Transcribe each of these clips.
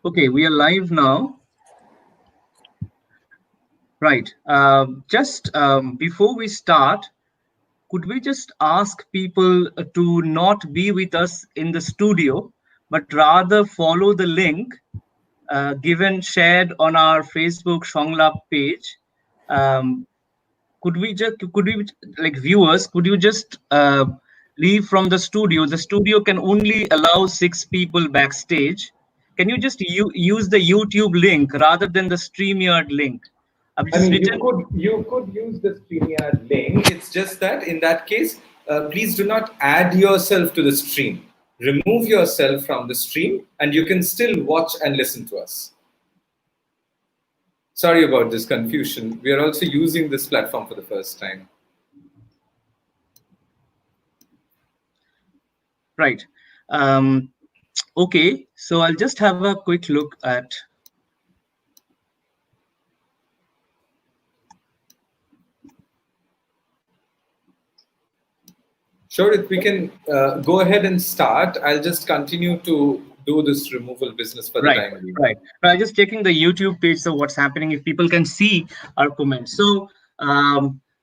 Okay, we are live now. Right. Just before we start, could we just ask people to not be with us in the studio, but rather follow the link shared on our Facebook Sanglap page? Um, could we like viewers? Could you just leave from the studio? The studio can only allow 6 people backstage. Can you just use the YouTube link rather than the StreamYard link? I've I just mean, written. you could use the StreamYard link. It's just that in that case, please do not add yourself to the stream. Remove yourself from the stream, and you can still watch and listen to us. Sorry about this confusion. We are also using this platform for the first time. Right. Okay, so I'll just have a quick look at. Sure, if we can go ahead and start, I'll just continue to do this removal business for the Right, time being. right. I'm just checking the YouTube page, so what's happening, if people can see our comments. So,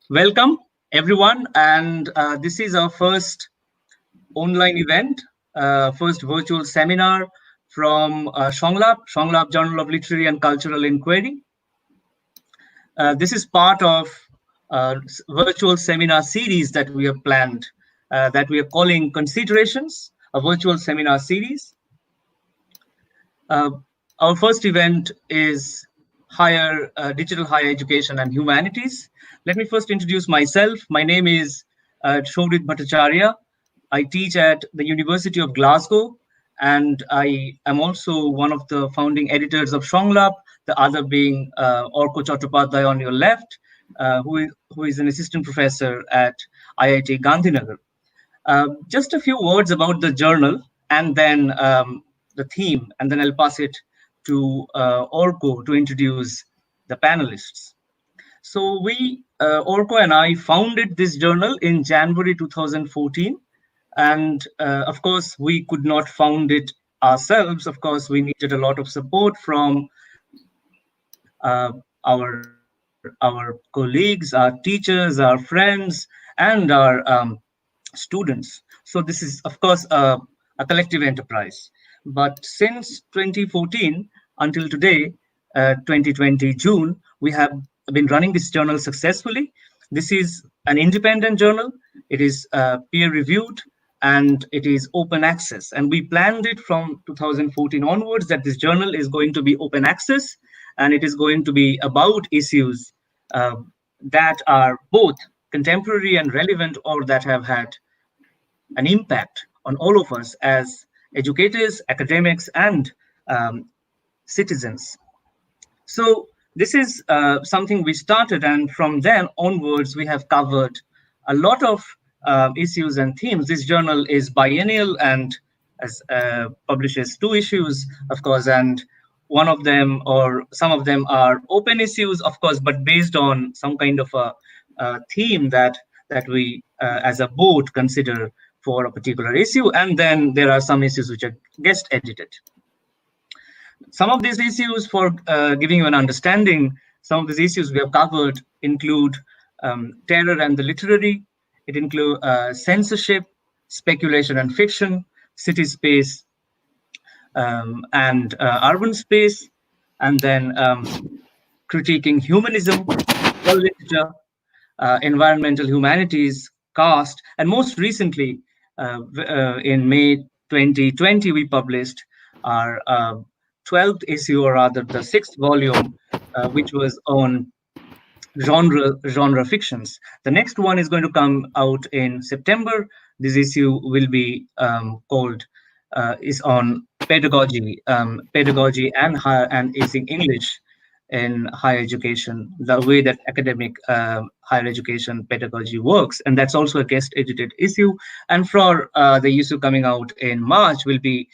welcome everyone, and this is our first online event, first virtual seminar from Sanglap Journal of Literary and Cultural Inquiry. This is part of virtual seminar series that we have planned, that we are calling Considerations, a virtual seminar series. Our first event is digital higher education and humanities. Let me first introduce myself. My name is Sourit Bhattacharya. I teach at the University of Glasgow, and I am also one of the founding editors of Sanglap, the other being Arka Chattopadhyay on your left, who is an assistant professor at IIT Gandhinagar. Just a few words about the journal and then the theme, and then I'll pass it to Orko to introduce the panelists. So Orko and I founded this journal in January 2014. And of course, we could not found it ourselves. Of course, we needed a lot of support from our colleagues, our teachers, our friends, and our students. So this is, of course, a collective enterprise. But since 2014 until today, 2020 June, we have been running this journal successfully. This is an independent journal. It is peer reviewed and it is open access. And we planned it from 2014 onwards that this journal is going to be open access, and it is going to be about issues that are both contemporary and relevant, or that have had an impact on all of us as educators, academics, and citizens. So this is something we started, and from then onwards, we have covered a lot of issues and themes. This journal is biennial and publishes 2 issues, of course, and one of them or some of them are open issues, of course, but based on some kind of a theme that we as a board consider for a particular issue. And then there are some issues which are guest edited. Some of these issues, for giving you an understanding, some of these issues we have covered include terror and the literary. It includes censorship, speculation and fiction, city space, and urban space, and then critiquing humanism, world literature, environmental humanities, caste, and most recently, in May 2020, we published our 12th issue, or rather the 6th volume, which was on genre fictions. The next one is going to come out in September. This issue will be is on pedagogy and using English in higher education, the way that academic higher education pedagogy works. And that's also a guest edited issue. And for the issue coming out in March will be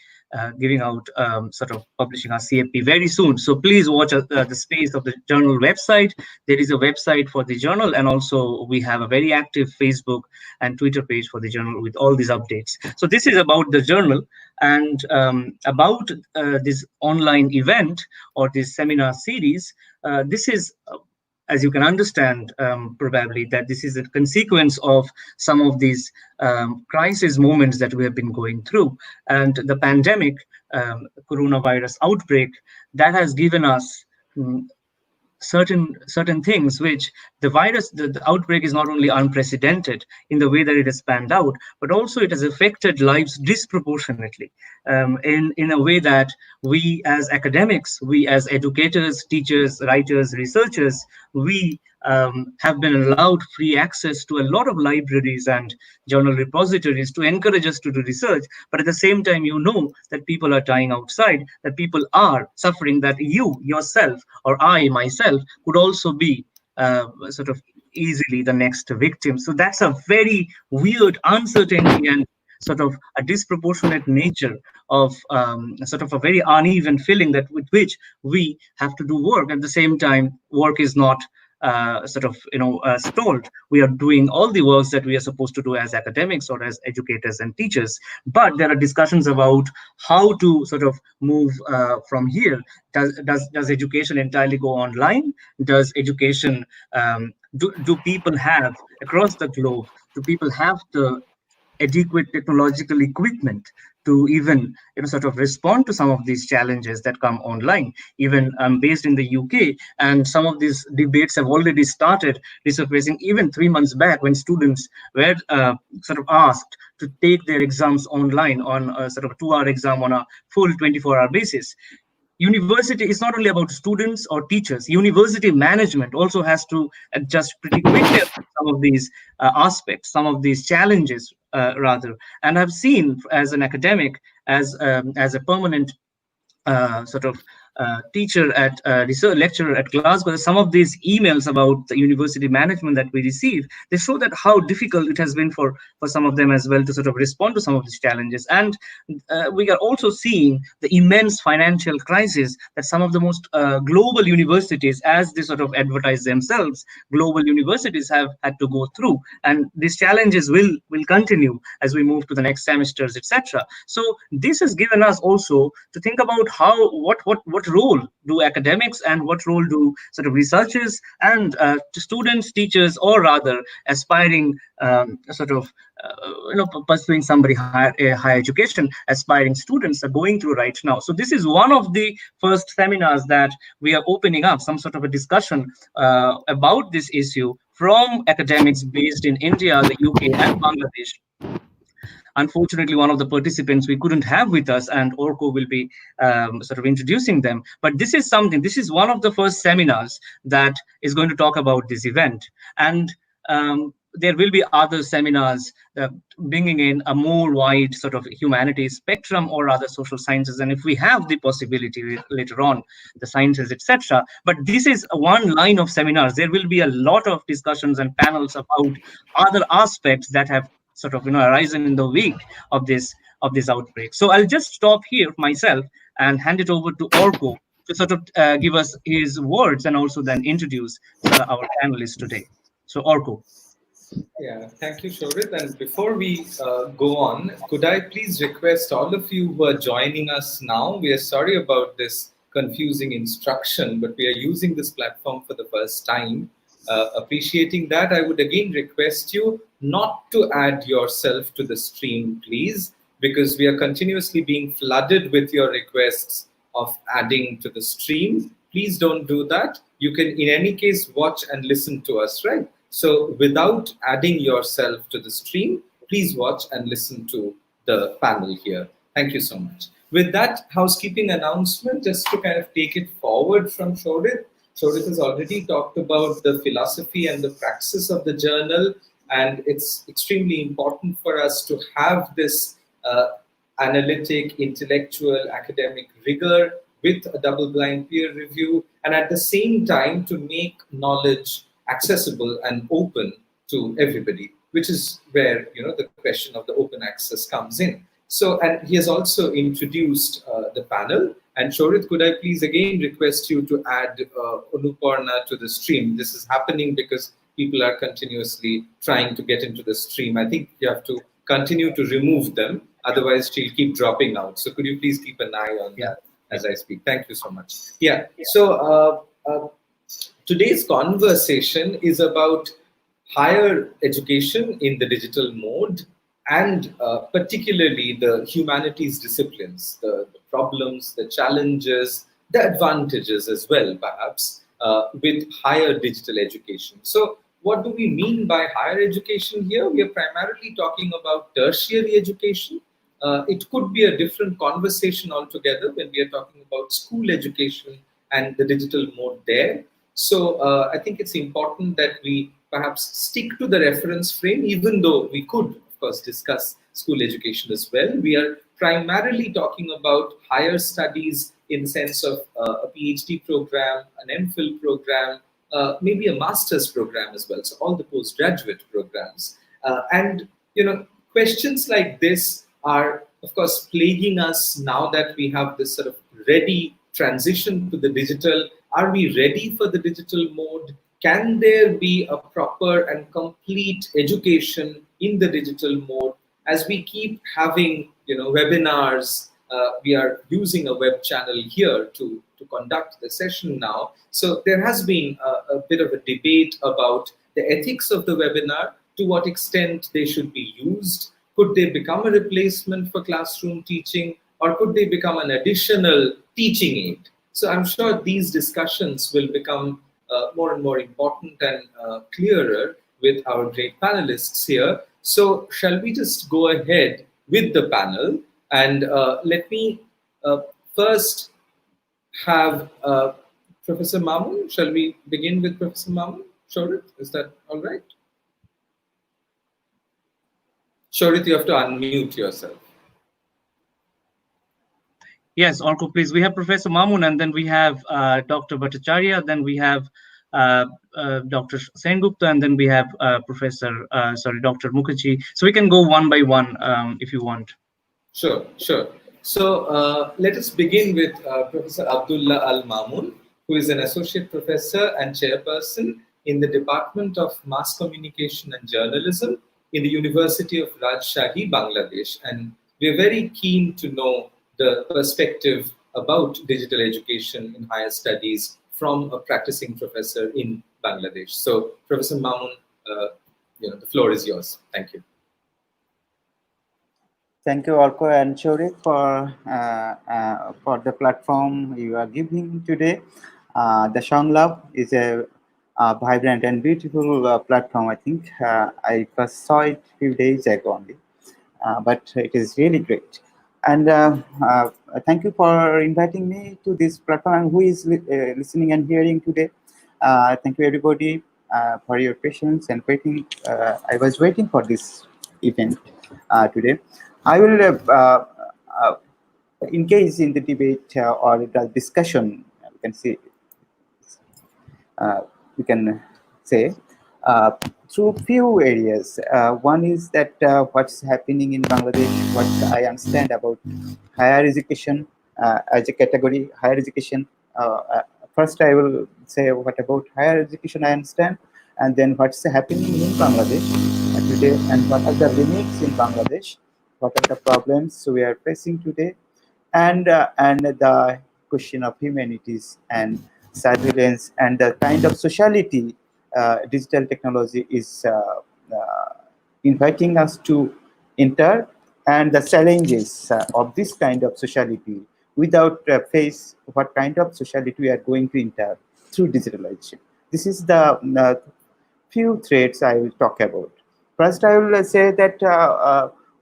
giving out, sort of publishing our CFP very soon. So please watch the space of the journal website. There is a website for the journal, and also we have a very active Facebook and Twitter page for the journal with all these updates. So this is about the journal, and about this online event or this seminar series. This is as you can understand, probably, that this is a consequence of some of these crisis moments that we have been going through. And the pandemic, coronavirus outbreak, that has given us certain things which the virus, the outbreak is not only unprecedented in the way that it has panned out, but also it has affected lives disproportionately, in a way that we as academics, we as educators, teachers, writers, researchers, we have been allowed free access to a lot of libraries and journal repositories to encourage us to do research. But at the same time, you know that people are dying outside, that people are suffering, that you yourself or I myself could also be sort of easily the next victim. So that's a very weird uncertainty and sort of a disproportionate nature of sort of a very uneven feeling that with which we have to do work. At the same time, work is not stalled. We are doing all the works that we are supposed to do as academics or as educators and teachers. But there are discussions about how to sort of move from here. Does education entirely go online? Does education do people have across the globe? Do people have the adequate technological equipment to even sort of respond to some of these challenges that come online? Even based in the UK, and some of these debates have already started resurfacing even 3 months back, when students were sort of asked to take their exams online on a sort of a 2-hour exam on a full 24-hour basis. University is not only about students or teachers. University management also has to adjust pretty quickly to some of these aspects, some of these challenges, rather. And I've seen, as an academic, as a permanent sort of teacher at research lecturer at Glasgow, some of these emails about the university management that we receive, they show that how difficult it has been for some of them as well to sort of respond to some of these challenges. And we are also seeing the immense financial crisis that some of the most global universities, as they sort of advertise themselves, global universities have had to go through. And these challenges will continue as we move to the next semesters, etc. So this has given us also to think about what role do academics and what role do sort of researchers and students, teachers, or rather aspiring pursuing somebody higher education, aspiring students are going through right now. So this is one of the first seminars that we are opening up, some sort of a discussion about this issue from academics based in India, the UK, and Bangladesh. Unfortunately, one of the participants we couldn't have with us, and Orko will be sort of introducing them. But this is one of the first seminars that is going to talk about this event. And there will be other seminars bringing in a more wide sort of humanities spectrum or other social sciences. And if we have the possibility later on, the sciences, etc. But this is one line of seminars. There will be a lot of discussions and panels about other aspects that have sort of arisen in the wake of this outbreak. So I'll just stop here myself and hand it over to Orko to sort of give us his words and also then introduce our panelists today. So Orko. Yeah, thank you, Sourit. And before we go on, could I please request all of you who are joining us now, we are sorry about this confusing instruction, but we are using this platform for the first time. Appreciating that, I would again request you not to add yourself to the stream, please, because we are continuously being flooded with your requests of adding to the stream. Please don't do that. You can, in any case, watch and listen to us, right? So without adding yourself to the stream, please watch and listen to the panel here. Thank you so much. With that housekeeping announcement, just to kind of take it forward from Sourit, Sourit has already talked about the philosophy and the praxis of the journal, and it's extremely important for us to have this analytic, intellectual, academic rigor with a double-blind peer review, and at the same time to make knowledge accessible and open to everybody, which is where the question of the open access comes in. So, and he has also introduced the panel. And Sourit, could I please again request you to add Anuparna to the stream? This is happening because people are continuously trying to get into the stream. I think you have to continue to remove them, otherwise she'll keep dropping out. So could you please keep an eye on that as I speak? Thank you so much. Yeah. So today's conversation is about higher education in the digital mode, and particularly the humanities disciplines, the problems, the challenges, the advantages as well, perhaps, with higher digital education. So, what do we mean by higher education here? We are primarily talking about tertiary education. It could be a different conversation altogether when we are talking about school education and the digital mode there. So I think it's important that we perhaps stick to the reference frame, even though we could, of course, discuss school education as well. We are primarily talking about higher studies in the sense of a PhD program, an MPhil program, maybe a master's program as well. So all the postgraduate programs. And, questions like this are, of course, plaguing us now that we have this sort of ready transition to the digital. Are we ready for the digital mode? Can there be a proper and complete education in the digital mode? As we keep having, webinars, we are using a web channel here to conduct the session now. So there has been a bit of a debate about the ethics of the webinar, to what extent they should be used. Could they become a replacement for classroom teaching, or could they become an additional teaching aid? So I'm sure these discussions will become more and more important and clearer with our great panelists here. So shall we just go ahead with the panel? And let me first have Professor Mamun. Shall we begin with Professor Mamun? Sourit, is that all right? Sourit, you have to unmute yourself. Yes, Arka, please. We have Professor Mamun, and then we have Dr. Bhattacharya, then we have Dr. Sengupta, and then we have Dr. Mukherjee. So we can go one by one if you want. Sure. So let us begin with Professor Abdullah Al Mamun, who is an associate professor and chairperson in the Department of Mass Communication and Journalism in the University of Rajshahi, Bangladesh. And we're very keen to know the perspective about digital education in higher studies from a practicing professor in Bangladesh. So, Professor Mamun, the floor is yours. Thank you. Thank you, Arka and Sourit, for the platform you are giving today. The Sanglap is a vibrant and beautiful platform. I think I first saw it a few days ago only, but it is really great. And thank you for inviting me to this platform. Who is listening and hearing today? Thank you, everybody, for your patience and waiting. I was waiting for this event today. I will engage in the debate or the discussion. We can say through few areas. One is that what's happening in Bangladesh, what I understand about higher education as a category, higher education. First, I will say what about higher education I understand, and then what's happening in Bangladesh today, and what are the limits in Bangladesh, what are the problems we are facing today, and the question of humanities and surveillance and the kind of sociality digital technology is inviting us to enter, and the challenges of this kind of sociality without face what kind of sociality we are going to enter through digitalization. This is the few threads I will talk about. First, I will say that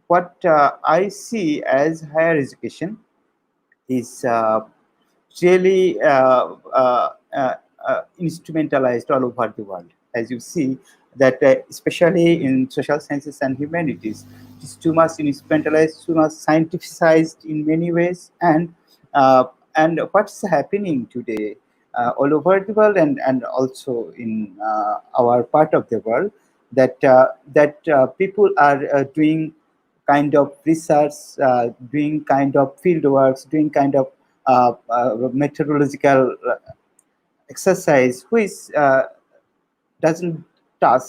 what I see as higher education is really instrumentalized all over the world. As you see, that especially in social sciences and humanities, it's too much instrumentalized, too much scientificized in many ways, and what's happening today all over the world and also in our part of the world, that people are doing kind of research, doing kind of field works, doing kind of methodological exercise, which doesn't touch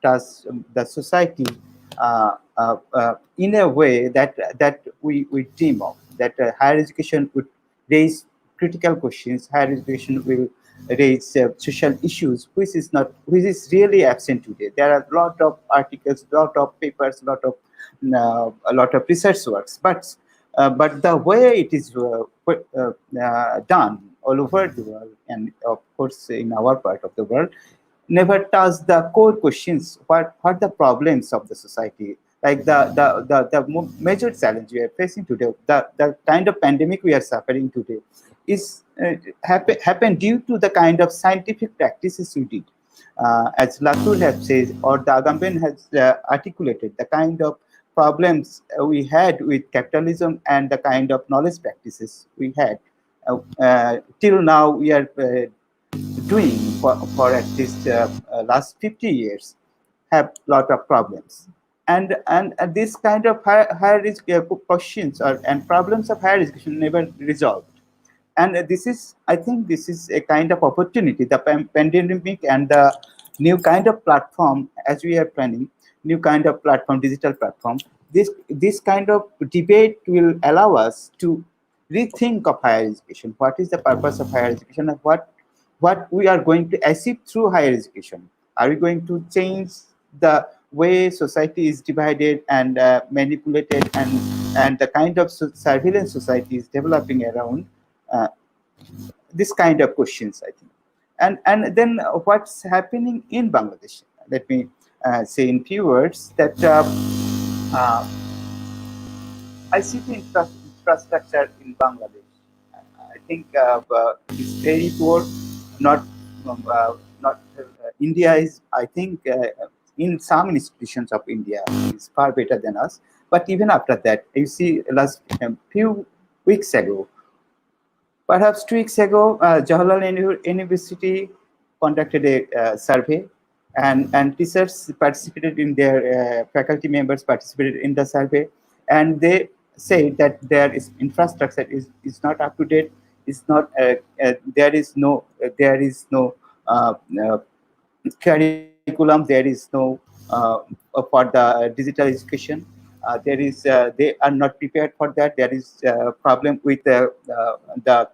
touch the society in a way that we dream of. That higher education would raise critical questions. Higher education will raise social issues, which is really absent today. There are a lot of articles, lot of papers, a lot of research works, but the way it is done all over the world, and of course in our part of the world, never touch the core questions. What the problems of the society? Like the major challenge we are facing today, the kind of pandemic we are suffering today, is happened due to the kind of scientific practices we did. As Latur has said, or the Agamben has articulated, the kind of problems we had with capitalism and the kind of knowledge practices we had. Till now, we are doing for at least last 50 years, have lot of problems. And this kind of higher risk questions and problems of higher education never resolved. And I think this is a kind of opportunity, the pandemic and the new kind of platform, as we are planning, new kind of platform, digital platform. This kind of debate will allow us to rethink of higher education. What is the purpose of higher education, and what we are going to achieve through higher education? Are we going to change the way society is divided and manipulated, and the kind of surveillance society is developing around this kind of questions, I think. And then what's happening in Bangladesh? Let me say in few words that ICT infrastructure in Bangladesh, I think, is very poor. Not India is, I think, in some institutions of India is far better than us. But even after that, you see, last few weeks ago, perhaps 2 weeks ago, Jawaharlal University conducted a survey, and teachers participated in their faculty members participated in the survey, and they say that their infrastructure is not up to date. Is not there is no curriculum. There is no for the digital education. They are not prepared for that. There is problem with the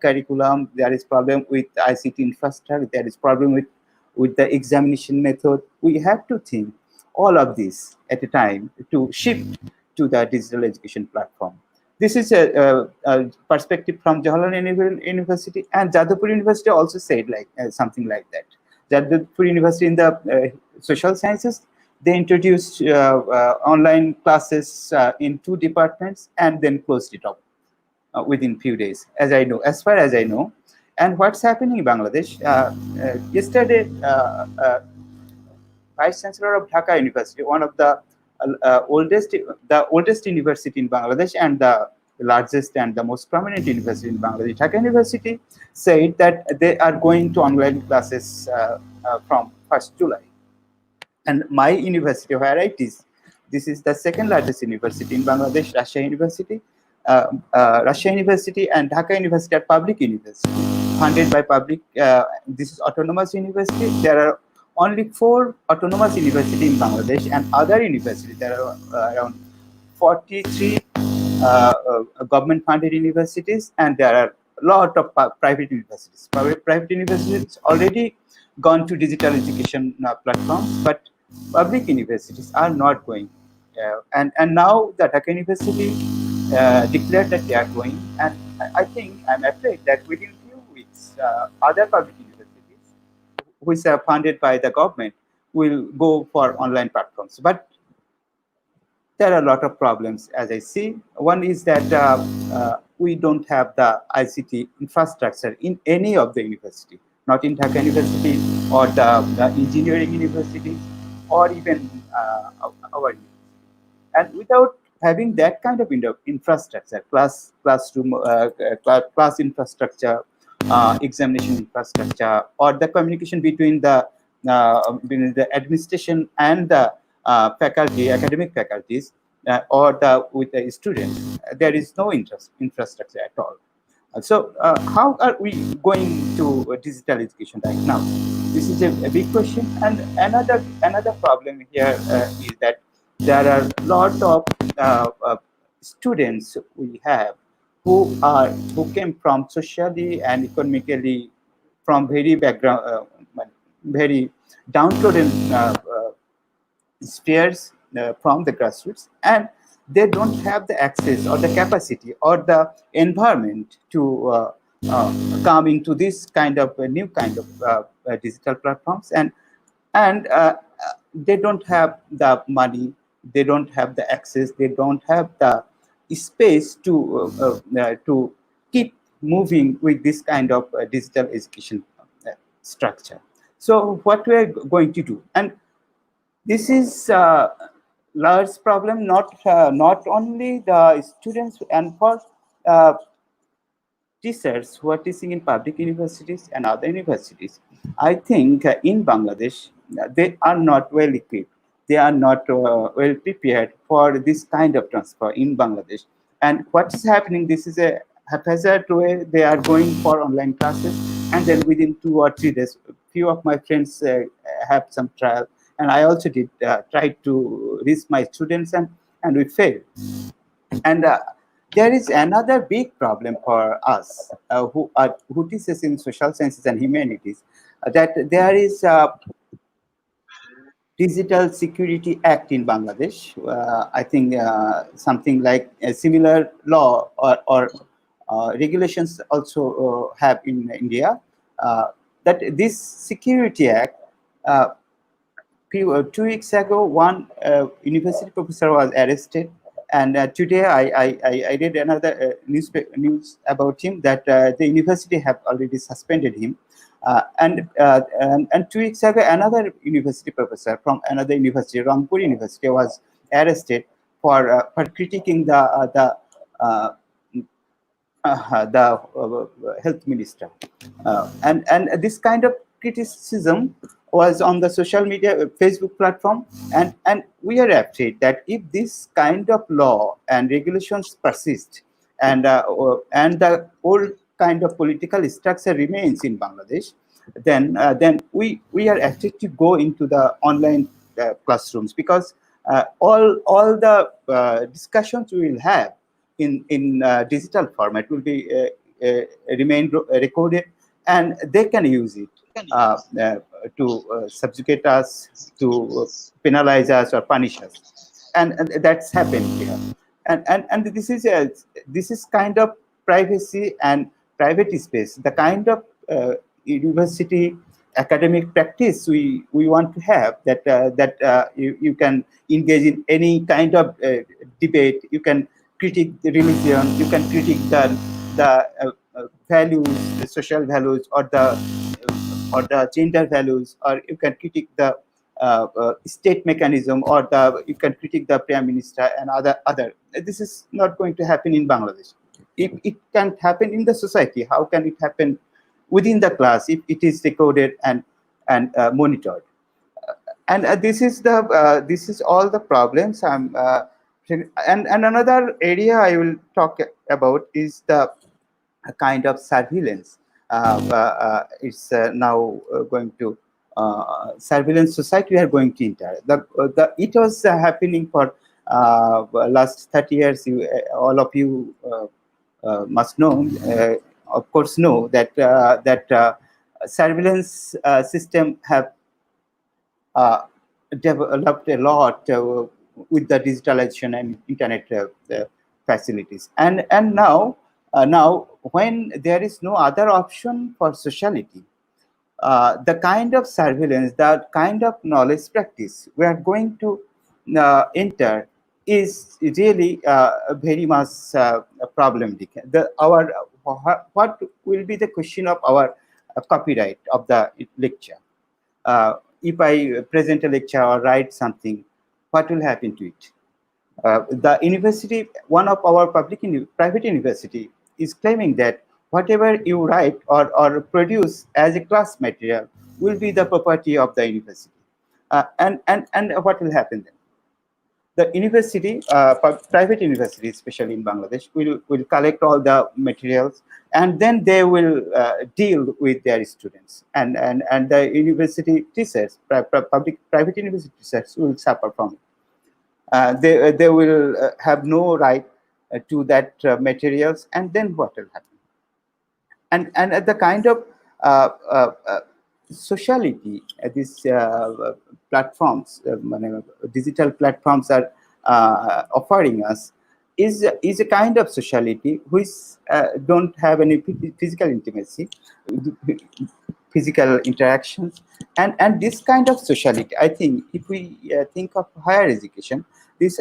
curriculum. There is problem with ICT infrastructure. There is problem with the examination method. We have to think all of this at a time to shift to the digital education platform. This is a perspective from Jawaharlal University, and Jadavpur University also said like something like that. Jadavpur University in the social sciences, they introduced online classes in 2 departments and then closed it up within few days, as far as I know. And what's happening in Bangladesh? Yesterday, Vice Chancellor of Dhaka University, one of the oldest university in Bangladesh and the largest and the most prominent university in Bangladesh, Dhaka University, said that they are going to online classes from 1st July. And my university, where I teach, this is the second largest university in Bangladesh, Rajshahi University. Rajshahi University and Dhaka University are public universities, funded by public. This is autonomous university. There are only 4 autonomous universities in Bangladesh, and other universities, there are around 43 government-funded universities, and there are a lot of private universities. Private universities already gone to digital education platforms, but public universities are not going. And now the Dhaka University declared that they are going, and I'm afraid that within few weeks, other public universities which are funded by the government will go for online platforms. But there are a lot of problems, as I see. One is that we don't have the ICT infrastructure in any of the university, not in Dhaka University or the engineering universities or even our university. And without having that kind of infrastructure, classroom, class infrastructure, examination infrastructure, or the communication between the administration and the faculty, academic faculties, or with the students, there is no infrastructure at all. So how are we going to digital education right now? This is a big question. And another problem here is that there are a lot of students we have who came from socially and economically from very downtrodden spheres from the grassroots, and they don't have the access or the capacity or the environment to come into this kind of new kind of digital platforms, and they don't have the money, they don't have the access, they don't have the space to keep moving with this kind of digital education structure. So what we are going to do, and this is a large problem, not only the students and for uh, teachers who are teaching in public universities and other universities. I think in Bangladesh, they are not well equipped. They are not well prepared for this kind of transfer in Bangladesh. And what's happening, this is a haphazard way. They are going for online classes, and then within 2 or 3 days, few of my friends have some trial, and I also did try to reach my students, and we failed. And there is another big problem for us who teaches in social sciences and humanities, that there is a Digital Security Act in Bangladesh. I think something like a similar law or regulations also have in India. That this Security Act, 2 weeks ago, one university professor was arrested, and today I read another news about him that the university have already suspended him. And 2 weeks ago, another university professor from another university, Rangpur University, was arrested for critiquing the health minister, and this kind of criticism was on the social media Facebook platform, and we are afraid that if this kind of law and regulations persist, and the old kind of political structure remains in Bangladesh, then we are afraid to go into the online classrooms, because all the discussions we will have in digital format will be remain recorded, and they can use it to subjugate us, to penalize us or punish us, and that's happened here. And this is kind of privacy and private space, the kind of university academic practice we want to have, that you can engage in any kind of debate, you can critique the religion, you can critique the values, the social values, or the gender values, or you can critique the state mechanism, or you can critique the prime minister and other. This is not going to happen in Bangladesh. If it can't happen in the society, how can it happen within the class if it is recorded and monitored? And this is all the problems. And another area I will talk about is the kind of surveillance. It's now going to surveillance society we are going to enter. It was happening for last 30 years. All of you must know, of course, know that surveillance system have developed a lot with the digitalization and internet facilities, and now when there is no other option for sociality, the kind of surveillance, that kind of knowledge practice we are going to enter is really very much problematic. What will be the question of our copyright of the lecture? If I present a lecture or write something, what will happen to it? The university, one of our private university, is claiming that whatever you write or produce as a class material will be the property of the university. And what will happen then? the university, private universities, especially in Bangladesh, will collect all the materials, and then they will deal with their students, and the university teachers, private university teachers, will suffer from it. They will have no right to that materials, and then what will happen? And the kind of sociality these platforms, digital platforms are offering us is a kind of sociality which don't have any physical intimacy, physical interactions, and this kind of sociality. I think if we think of higher education, this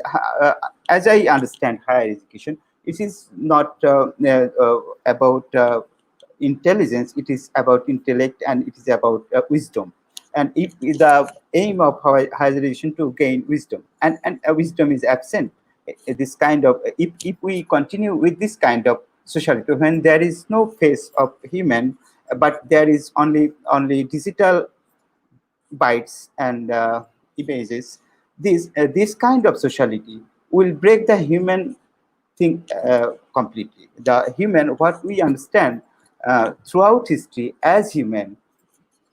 as I understand higher education, it is not about intelligence, it is about intellect, and it is about wisdom. And if the aim of higher education to gain wisdom, and wisdom is absent, this kind of, if we continue with this kind of sociality, when there is no face of human, but there is only digital bytes and images, this kind of sociality will break the human thing completely. The human, what we understand throughout history as human,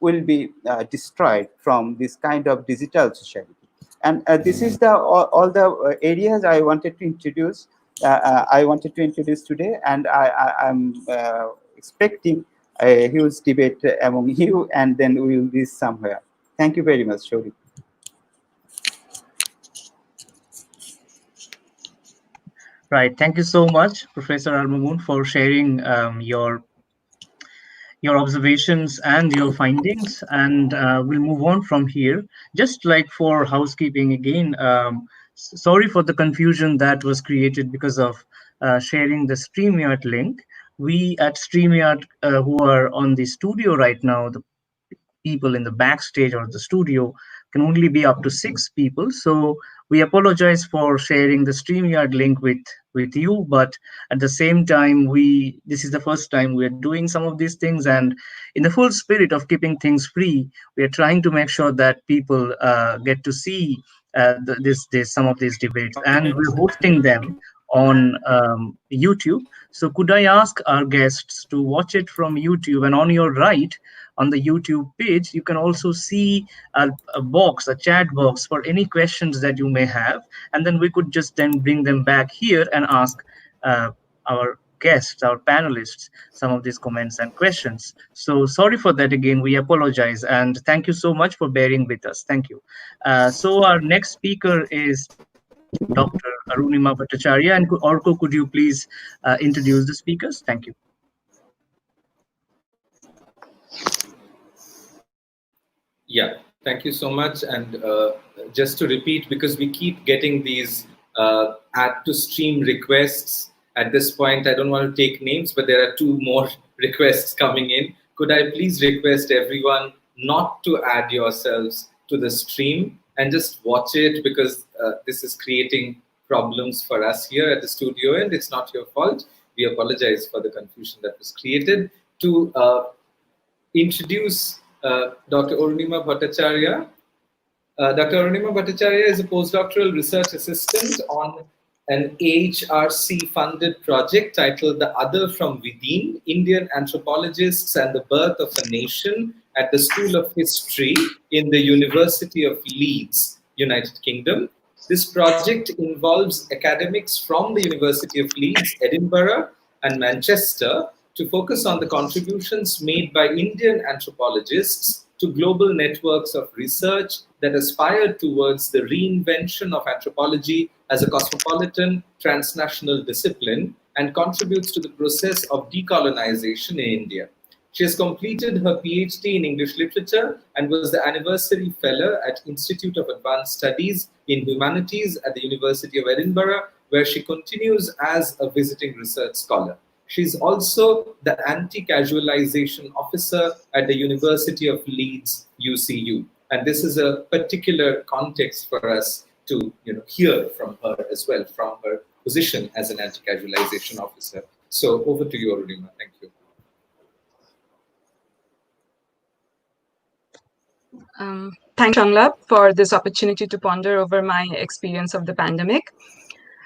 will be destroyed from this kind of digital society. And this is the all the areas I wanted to introduce. Today, and I'm expecting a huge debate among you, and then we will be somewhere. Thank you very much, Shori. Right. Thank you so much, Professor Mamun, for sharing your observations and your findings, and we'll move on from here. Just like for housekeeping again, sorry for the confusion that was created because of sharing the StreamYard link. We at StreamYard, who are on the studio right now, the people in the backstage or the studio, can only be up to 6 people. So we apologize for sharing the StreamYard link with you, but at the same time, this is the first time we are doing some of these things, and in the full spirit of keeping things free, we are trying to make sure that people get to see some of these debates, and we're hosting them on YouTube. So could I ask our guests to watch it from YouTube? And on your right, on the YouTube page, you can also see a chat box for any questions that you may have. And then we could just then bring them back here and ask our guests, our panelists, some of these comments and questions. So sorry for that again, we apologize. And thank you so much for bearing with us. Thank you. So our next speaker is Dr. Arunima Bhattacharya. And Arko, could you please introduce the speakers? Thank you. Yeah, thank you so much. And just to repeat, because we keep getting these add to stream requests, at this point, I don't want to take names, but there are 2 more requests coming in. Could I please request everyone not to add yourselves to the stream and just watch it, because this is creating problems for us here at the studio, and it's not your fault. We apologize for the confusion that was created. To introduce Dr. Arunima Bhattacharya. Dr. Arunima Bhattacharya is a postdoctoral research assistant on an AHRC-funded project titled The Other from Within, Indian Anthropologists and the Birth of a Nation at the School of History in the University of Leeds, United Kingdom. This project involves academics from the University of Leeds, Edinburgh, and Manchester to focus on the contributions made by Indian anthropologists to global networks of research that aspire towards the reinvention of anthropology as a cosmopolitan, transnational discipline and contributes to the process of decolonization in India. She has completed her PhD in English Literature and was the Anniversary Fellow at Institute of Advanced Studies in Humanities at the University of Edinburgh, where she continues as a visiting research scholar. She's also the Anti-Casualization Officer at the University of Leeds, UCU. And this is a particular context for us to hear from her as well, from her position as an Anti-Casualization Officer. So over to you, Arunima. Thank you. Thanks, Sanglap, for this opportunity to ponder over my experience of the pandemic.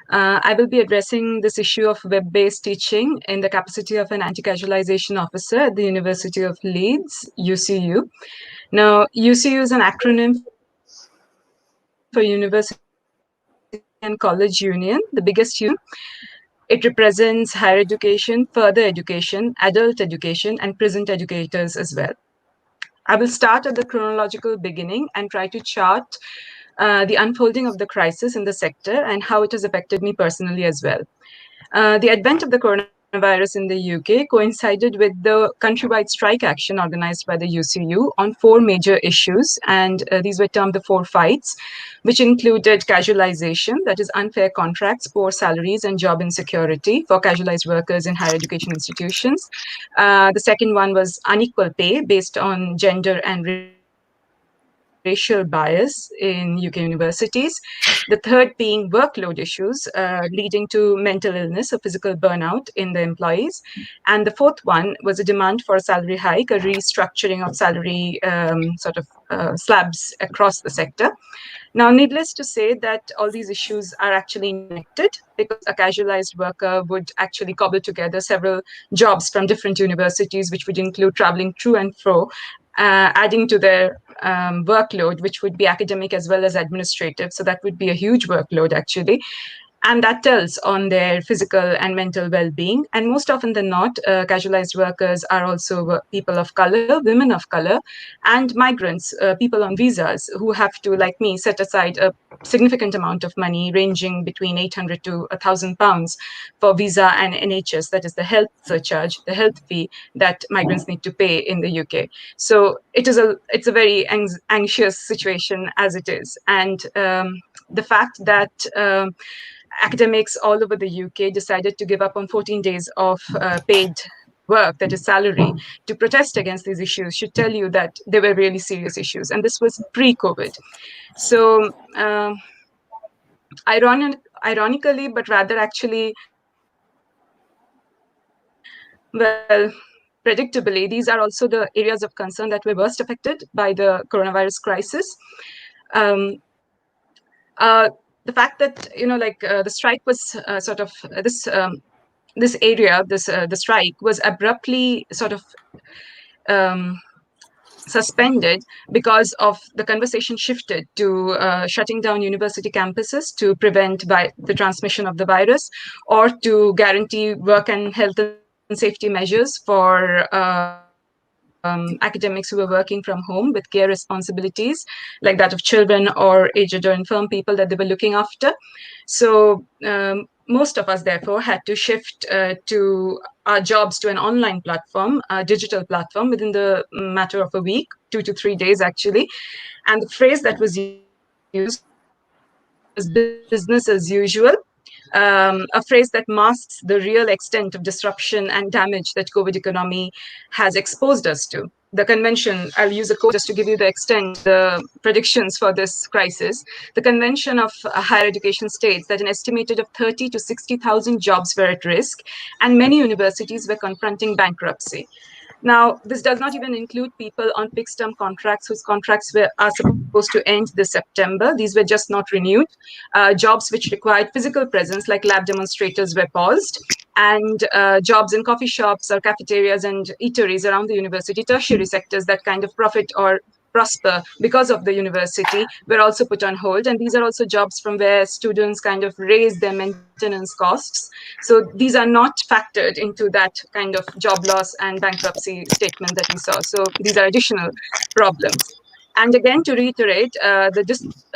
I will be addressing this issue of web-based teaching in the capacity of an anti-casualization officer at the University of Leeds, UCU. Now, UCU is an acronym for University and College Union, the biggest union. It represents higher education, further education, adult education, and present educators as well. I will start at the chronological beginning and try to chart the unfolding of the crisis in the sector and how it has affected me personally as well. The advent of the coronavirus in the UK coincided with the countrywide strike action organized by the UCU on 4 major issues, and these were termed the 4 fights, which included casualization, that is unfair contracts, poor salaries, and job insecurity for casualized workers in higher education institutions. The second one was unequal pay based on gender and racial bias in UK universities. The third being workload issues leading to mental illness or physical burnout in the employees. And the fourth one was a demand for a salary hike, a restructuring of salary slabs across the sector. Now, needless to say that all these issues are actually connected, because a casualized worker would actually cobble together several jobs from different universities, which would include traveling to and fro, adding to their workload, which would be academic as well as administrative. So that would be a huge workload, actually. And that tells on their physical and mental well-being. And most often than not, casualized workers are also people of color, women of color, and migrants, people on visas who have to, like me, set aside a significant amount of money ranging between 800 to 1,000 pounds for visa and NHS, that is the health surcharge, the health fee that migrants need to pay in the UK. So it's a very anxious situation as it is. And the fact that academics all over the UK decided to give up on 14 days of paid work, that is salary, to protest against these issues should tell you that they were really serious issues. And this was pre-COVID. So ironically, but rather actually, well, predictably, these are also the areas of concern that were worst affected by the coronavirus crisis. The fact that, the strike was this area, the strike was abruptly suspended because of the conversation shifted to shutting down university campuses to prevent the transmission of the virus, or to guarantee work and health and safety measures for academics who were working from home with care responsibilities like that of children or aged or infirm people that they were looking after. So most of us, therefore, had to shift to our jobs to an online platform, a digital platform, within the matter of a week, 2 to 3 days, actually. And the phrase that was used was business as usual. A phrase that masks the real extent of disruption and damage that COVID economy has exposed us to. The convention, I'll use a quote just to give you the extent, the predictions for this crisis. The convention of higher education states that an estimated of 30 to 60,000 jobs were at risk, and many universities were confronting bankruptcy. Now, this does not even include people on fixed-term contracts whose contracts are supposed to end this September. These were just not renewed. Jobs which required physical presence, like lab demonstrators, were paused. And jobs in coffee shops or cafeterias and eateries around the university, tertiary sectors that kind of profit or prosper because of the university, were also put on hold. And these are also jobs from where students kind of raise their maintenance costs. So these are not factored into that kind of job loss and bankruptcy statement that we saw. So these are additional problems. And again, to reiterate, a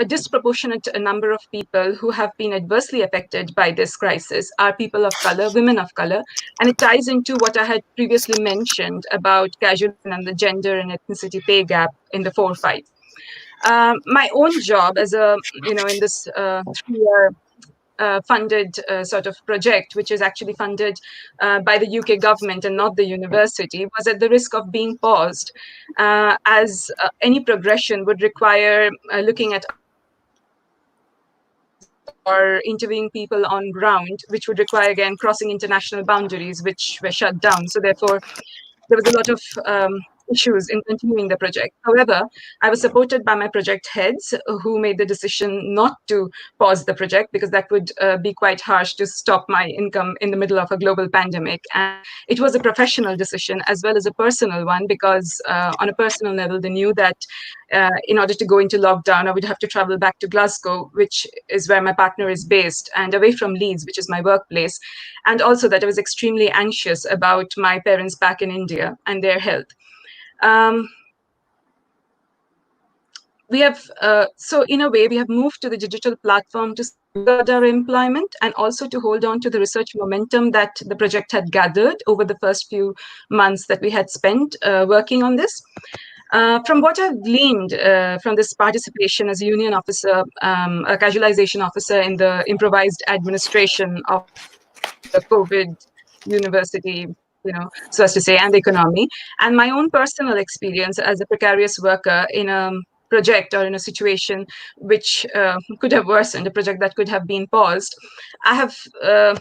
disproportionate number of people who have been adversely affected by this crisis are people of color, women of color, and it ties into what I had previously mentioned about casual and the gender and ethnicity pay gap in the 4 fights. My own job as in this 3-year funded sort of project, which is actually funded by the UK government and not the university, was at the risk of being paused, as any progression would require looking at or interviewing people on ground, which would require, again, crossing international boundaries, which were shut down. So therefore, there was a lot of issues in continuing the project. However, I was supported by my project heads who made the decision not to pause the project because that would be quite harsh to stop my income in the middle of a global pandemic. And it was a professional decision as well as a personal one because on a personal level, they knew that in order to go into lockdown, I would have to travel back to Glasgow, which is where my partner is based, and away from Leeds, which is my workplace. And also that I was extremely anxious about my parents back in India and their health. We have, so in a way, we have moved to the digital platform to safeguard our employment and also to hold on to the research momentum that the project had gathered over the first few months that we had spent working on this. From what I've gleaned from this participation as a union officer, a casualization officer in the improvised administration of the COVID university, so as to say, and the economy, and my own personal experience as a precarious worker in a project or in a situation which could have worsened, a project that could have been paused, I have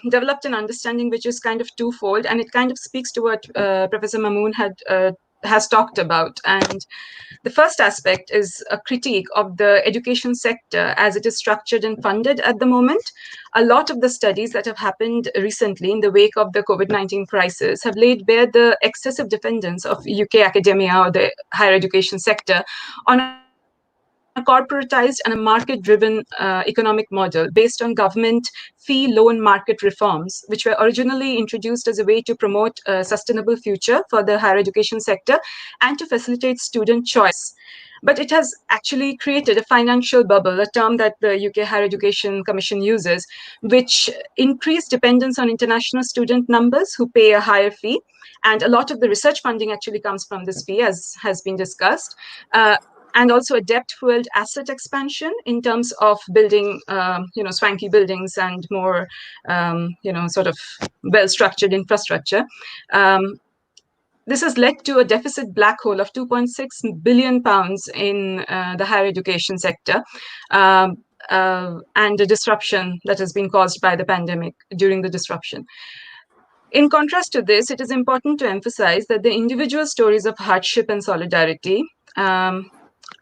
developed an understanding which is kind of twofold, and it kind of speaks to what Professor Mamun has talked about. And the first aspect is a critique of the education sector as it is structured and funded at the moment. A lot of the studies that have happened recently in the wake of the COVID-19 crisis have laid bare the excessive dependence of UK academia or the higher education sector on a corporatized and a market-driven economic model based on government fee loan market reforms, which were originally introduced as a way to promote a sustainable future for the higher education sector and to facilitate student choice. But it has actually created a financial bubble, a term that the UK Higher Education Commission uses, which increased dependence on international student numbers who pay a higher fee. And a lot of the research funding actually comes from this fee, as has been discussed. And also a debt-fueled asset expansion in terms of building, swanky buildings and more, sort of well-structured infrastructure. This has led to a deficit black hole of £2.6 billion in the higher education sector, and a disruption that has been caused by the pandemic during the disruption. In contrast to this, it is important to emphasize that the individual stories of hardship and solidarity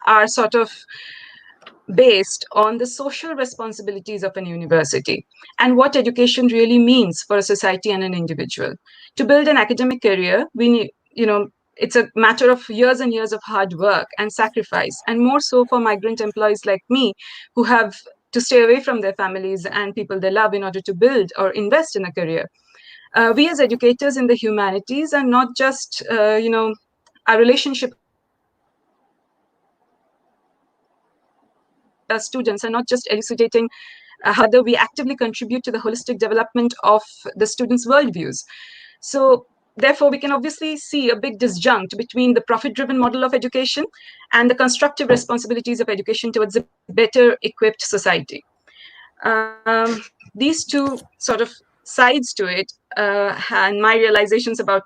are sort of based on the social responsibilities of an university and what education really means for a society and an individual. To build an academic career, we need, it's a matter of years and years of hard work and sacrifice, and more so for migrant employees like me who have to stay away from their families and people they love in order to build or invest in a career. We as educators in the humanities are not just, our relationship as students are not just elucidating how we actively contribute to the holistic development of the students' worldviews. So therefore, we can obviously see a big disjunct between the profit-driven model of education and the constructive responsibilities of education towards a better equipped society. These two sort of sides to it and my realizations about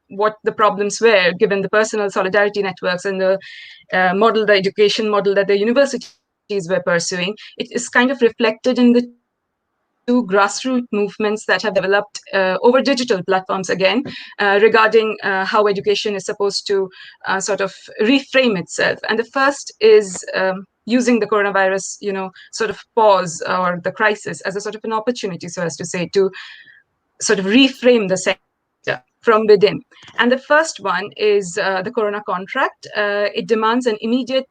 what the problems were given the personal solidarity networks and the model, the education model that the universities were pursuing, it is kind of reflected in the two grassroots movements that have developed over digital platforms again regarding how education is supposed to sort of reframe itself. And the first is using the coronavirus, sort of pause or the crisis as a sort of an opportunity, so as to say, to sort of reframe the sector from within. And the first one is the Corona contract. It demands an immediate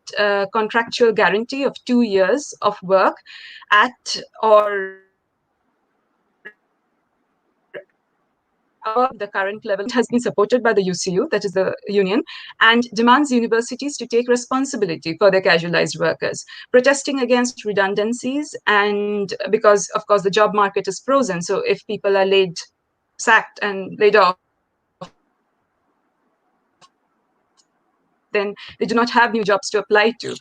contractual guarantee of 2 years of work at or above the current level. It has been supported by the UCU, that is the union, and demands universities to take responsibility for their casualized workers, protesting against redundancies, and because, of course, the job market is frozen. So if people are sacked and laid off, then they do not have new jobs to apply to.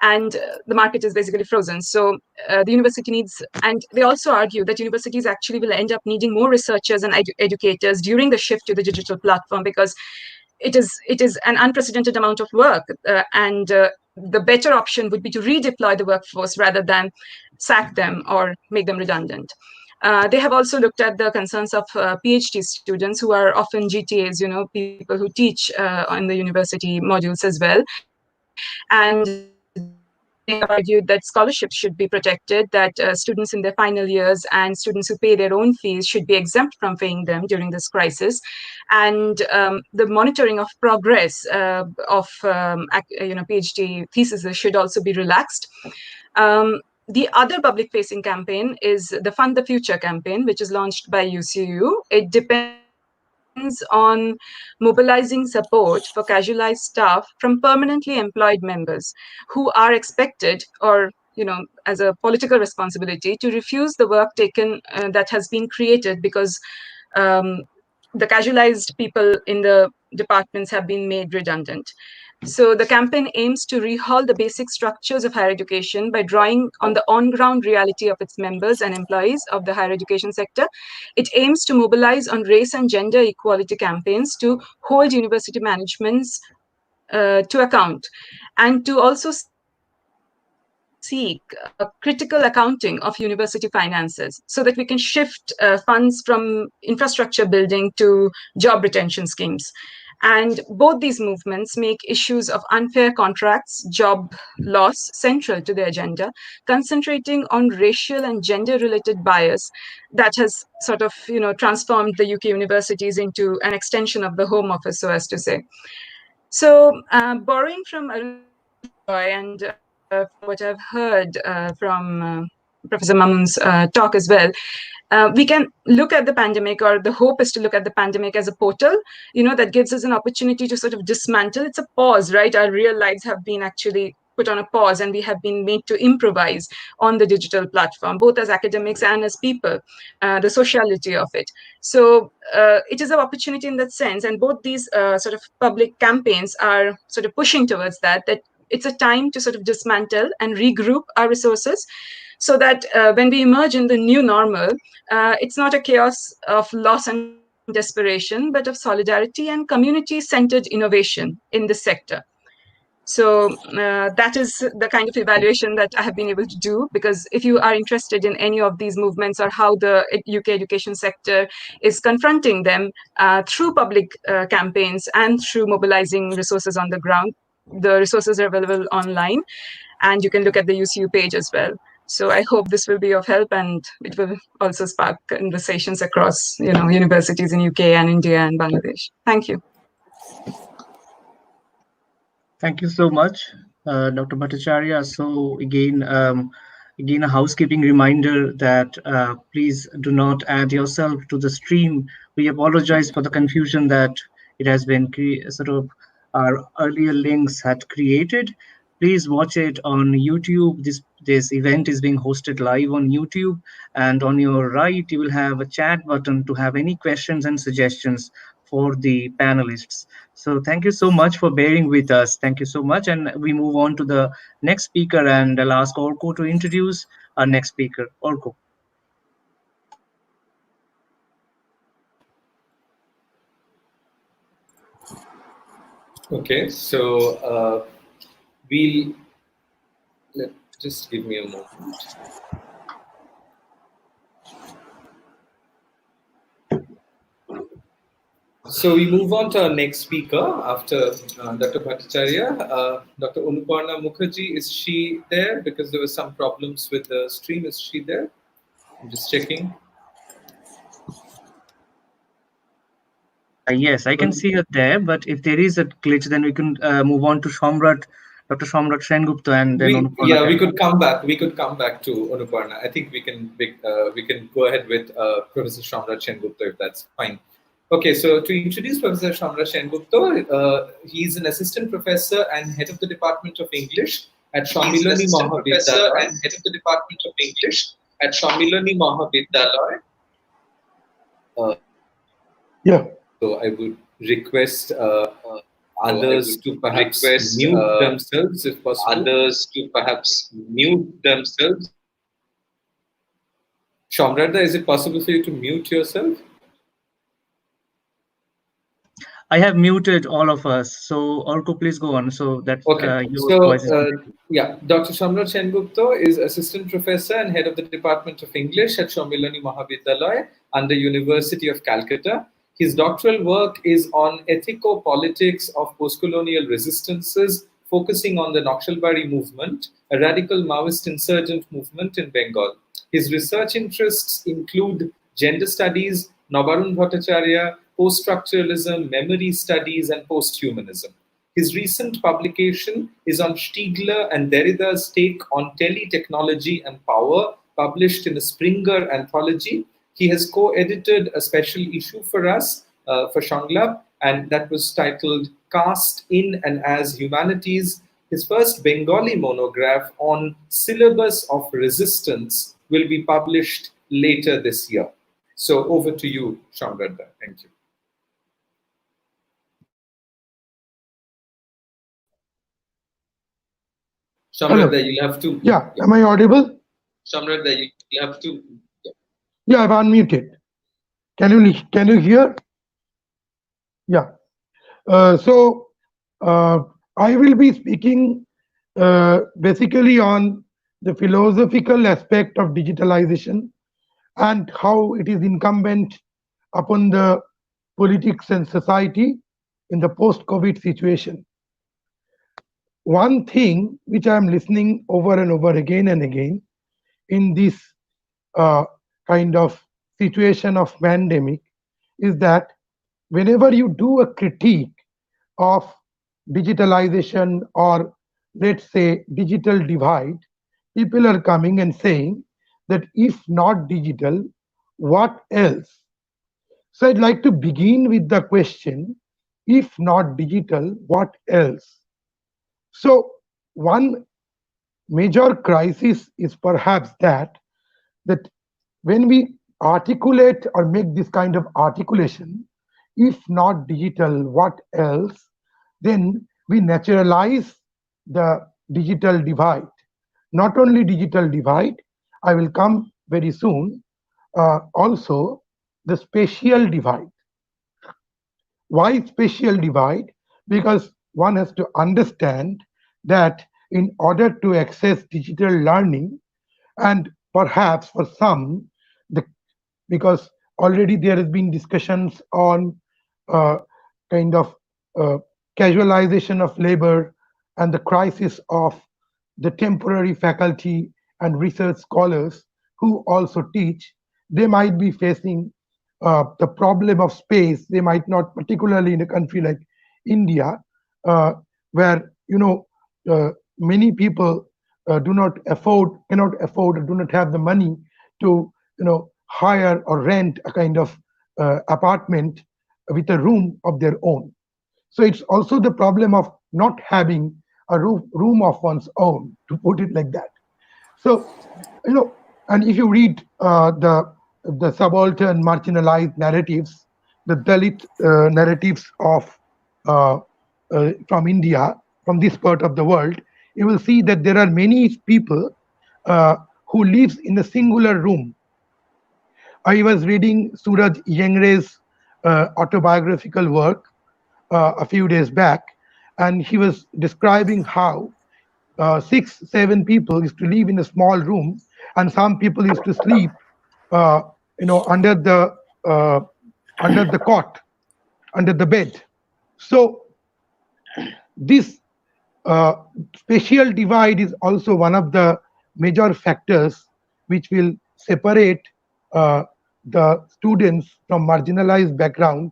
And the market is basically frozen. So the university needs, and they also argue that universities actually will end up needing more researchers and educators during the shift to the digital platform, because it is an unprecedented amount of work. And the better option would be to redeploy the workforce rather than sack them or make them redundant. They have also looked at the concerns of PhD students who are often GTAs, people who teach on the university modules as well. And they have argued that scholarships should be protected, that students in their final years and students who pay their own fees should be exempt from paying them during this crisis. And the monitoring of progress of PhD theses should also be relaxed. The other public-facing campaign is the Fund the Future campaign, which is launched by UCU. It depends on mobilizing support for casualized staff from permanently employed members who are expected, or as a political responsibility, to refuse the work taken that has been created because the casualized people in the departments have been made redundant. So the campaign aims to rehaul the basic structures of higher education by drawing on the on-ground reality of its members and employees of the higher education sector. It aims to mobilize on race and gender equality campaigns to hold university managements to account, and to also seek a critical accounting of university finances so that we can shift funds from infrastructure building to job retention schemes. And both these movements make issues of unfair contracts, job loss central to the agenda, concentrating on racial and gender-related bias that has sort of, transformed the UK universities into an extension of the Home Office, so as to say. So, borrowing from Arunima and from what I've heard from Professor Mamun's talk as well, we can look at the pandemic, or the hope is to look at the pandemic as a portal, that gives us an opportunity to sort of dismantle. It's a pause, right? Our real lives have been actually put on a pause, and we have been made to improvise on the digital platform, both as academics and as people, the sociality of it. So it is an opportunity in that sense, and both these sort of public campaigns are sort of pushing towards that it's a time to sort of dismantle and regroup our resources, so that when we emerge in the new normal, it's not a chaos of loss and desperation, but of solidarity and community-centered innovation in this sector. So that is the kind of evaluation that I have been able to do, because if you are interested in any of these movements or how the UK education sector is confronting them through public campaigns and through mobilizing resources on the ground, the resources are available online, and you can look at the UCU page as well. So I hope this will be of help, and it will also spark conversations across, universities in UK and India and Bangladesh. Thank you. Thank you so much, Dr. Bhattacharya. So again, a housekeeping reminder that please do not add yourself to the stream. We apologize for the confusion that it has been sort of our earlier links had created. Please watch it on YouTube. This event is being hosted live on YouTube, and on your right you will have a chat button to have any questions and suggestions for the panelists. So thank you so much for bearing with us. Thank you so much. And we move on to the next speaker, and I'll ask Orko to introduce our next speaker. Orko. Okay, so just give me a moment. So we move on to our next speaker after Dr. Bhattacharya. Dr. Anuparna Mukherjee, is she there? Because there were some problems with the stream. Is she there? I'm just checking. Yes, I can see her there, but if there is a glitch, then we can move on to Samrat, Dr. Samrat Sengupta, and then Anuparna. We could come back. We could come back to Anuparna. I think we can go ahead with Professor Samrat Sengupta, if that's fine. Okay, so to introduce Professor Samrat Sengupta, he's an assistant professor and head of the Department of English at Sammilani Mahavidyalay. And head of the Department of English at Sammilani Mahavidyalay. So I would request others to perhaps mute themselves if possible. Shamrata, is it possible for you to mute yourself? I have muted all of us. So, Arko, please go on so that Okay, your so voice is. yeah, Dr. Samrat Sengupta is Assistant Professor and Head of the Department of English at Sammilani Mahavidyalay under University of Calcutta. His doctoral work is on ethico-politics of post-colonial resistances, focusing on the Naxalbari movement, a radical Maoist insurgent movement in Bengal. His research interests include gender studies, Nabarun Bhattacharya, post-structuralism, memory studies, and post-humanism. His recent publication is on Stiegler and Derrida's take on teletechnology and power, published in a Springer anthology. He has co-edited a special issue for us, for Sanglap, and that was titled Caste in and as Humanities. His first Bengali monograph on syllabus of resistance will be published later this year. So over to you, Samrat. Thank you. Samrat, you have to. Yeah, am I audible? Samrat, you have to. Yeah, I've unmuted. Can you hear? Yeah. So I will be speaking basically on the philosophical aspect of digitalization and how it is incumbent upon the politics and society in the post-COVID situation. One thing which I am listening over and over again and again in this kind of situation of pandemic is that whenever you do a critique of digitalization or let's say digital divide, people are coming and saying that if not digital, what else? So I'd like to begin with the question, if not digital, what else? So one major crisis is perhaps that when we articulate or make this kind of articulation, if not digital, what else? Then we naturalize the digital divide. Not only digital divide, I will come very soon, also the spatial divide. Why spatial divide? Because one has to understand that in order to access digital learning, and perhaps for some, because already there has been discussions on kind of casualization of labor and the crisis of the temporary faculty and research scholars who also teach, they might be facing the problem of space. They might not, particularly in a country like India, where many people cannot afford, or do not have the money to hire or rent a kind of apartment with a room of their own. So it's also the problem of not having a room of one's own, to put it like that. So and if you read the subaltern marginalized narratives, the Dalit narratives of from India, from this part of the world, you will see that there are many people who lives in a singular room. I was reading Suraj Yengre's autobiographical work a few days back, and he was describing how 6-7 people used to live in a small room, and some people used to sleep under the cot, under the bed. So this spatial divide is also one of the major factors which will separate the students from marginalized background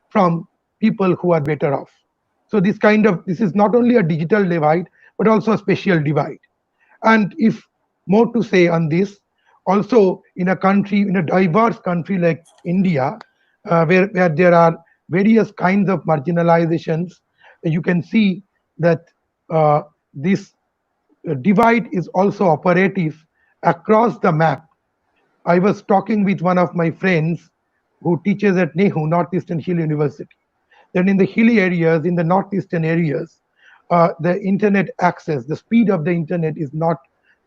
from people who are better off. So this is not only a digital divide, but also a spatial divide. And if more to say on this, also in a diverse country like India, where there are various kinds of marginalizations, you can see that this divide is also operative across the map. I was talking with one of my friends who teaches at NEHU, Northeastern Hill University. Then in the hilly areas, in the northeastern areas, the internet access, the speed of the internet is not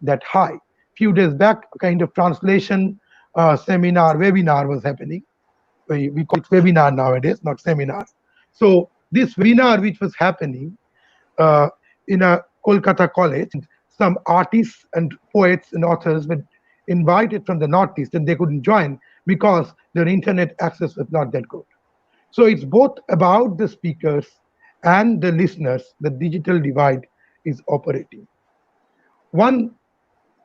that high. Few days back, a kind of translation webinar was happening. We call it webinar nowadays, not seminar. So this webinar, which was happening in a Kolkata college, some artists and poets and authors were invited from the Northeast, and they couldn't join because their internet access was not that good. So it's both about the speakers and the listeners. The digital divide is operating.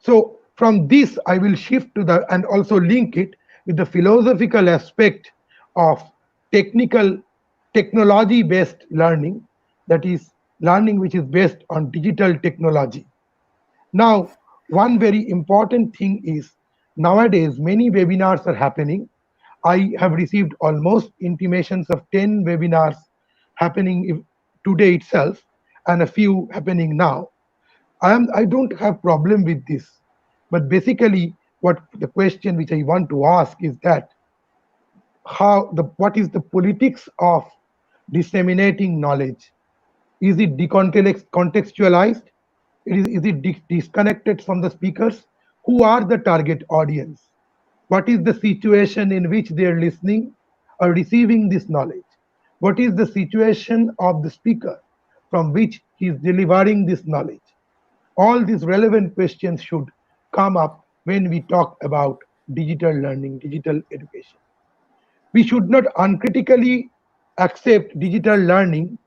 So from this, I will shift to the and also link it with the philosophical aspect of technology-based learning, that is learning which is based on digital technology. Now, one very important thing is nowadays many webinars are happening. I have received almost intimations of 10 webinars happening today itself and a few happening now. I don't have problem with this, but basically what the question which I want to ask is that what is the politics of disseminating knowledge? Is it contextualized? Is it disconnected from the speakers? Who are the target audience? What is the situation in which they are listening or receiving this knowledge? What is the situation of the speaker from which he is delivering this knowledge? All these relevant questions should come up when we talk about digital learning, digital education. We should not uncritically accept digital learning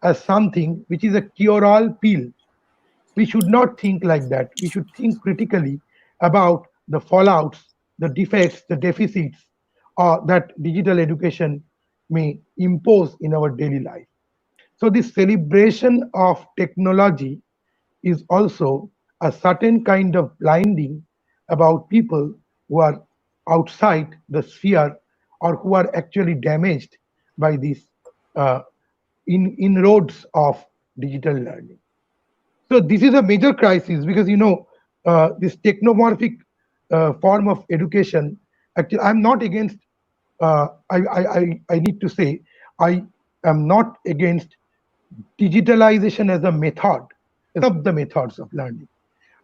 as something which is a cure-all pill. We should not think like that. We should think critically about the fallouts, the defects, the deficits that digital education may impose in our daily life. So this celebration of technology is also a certain kind of blinding about people who are outside the sphere or who are actually damaged by these uh, inroads of digital learning. So this is a major crisis because this technomorphic form of education. Actually, I'm not against. I need to say I am not against digitalization as a method, as one of the methods of learning.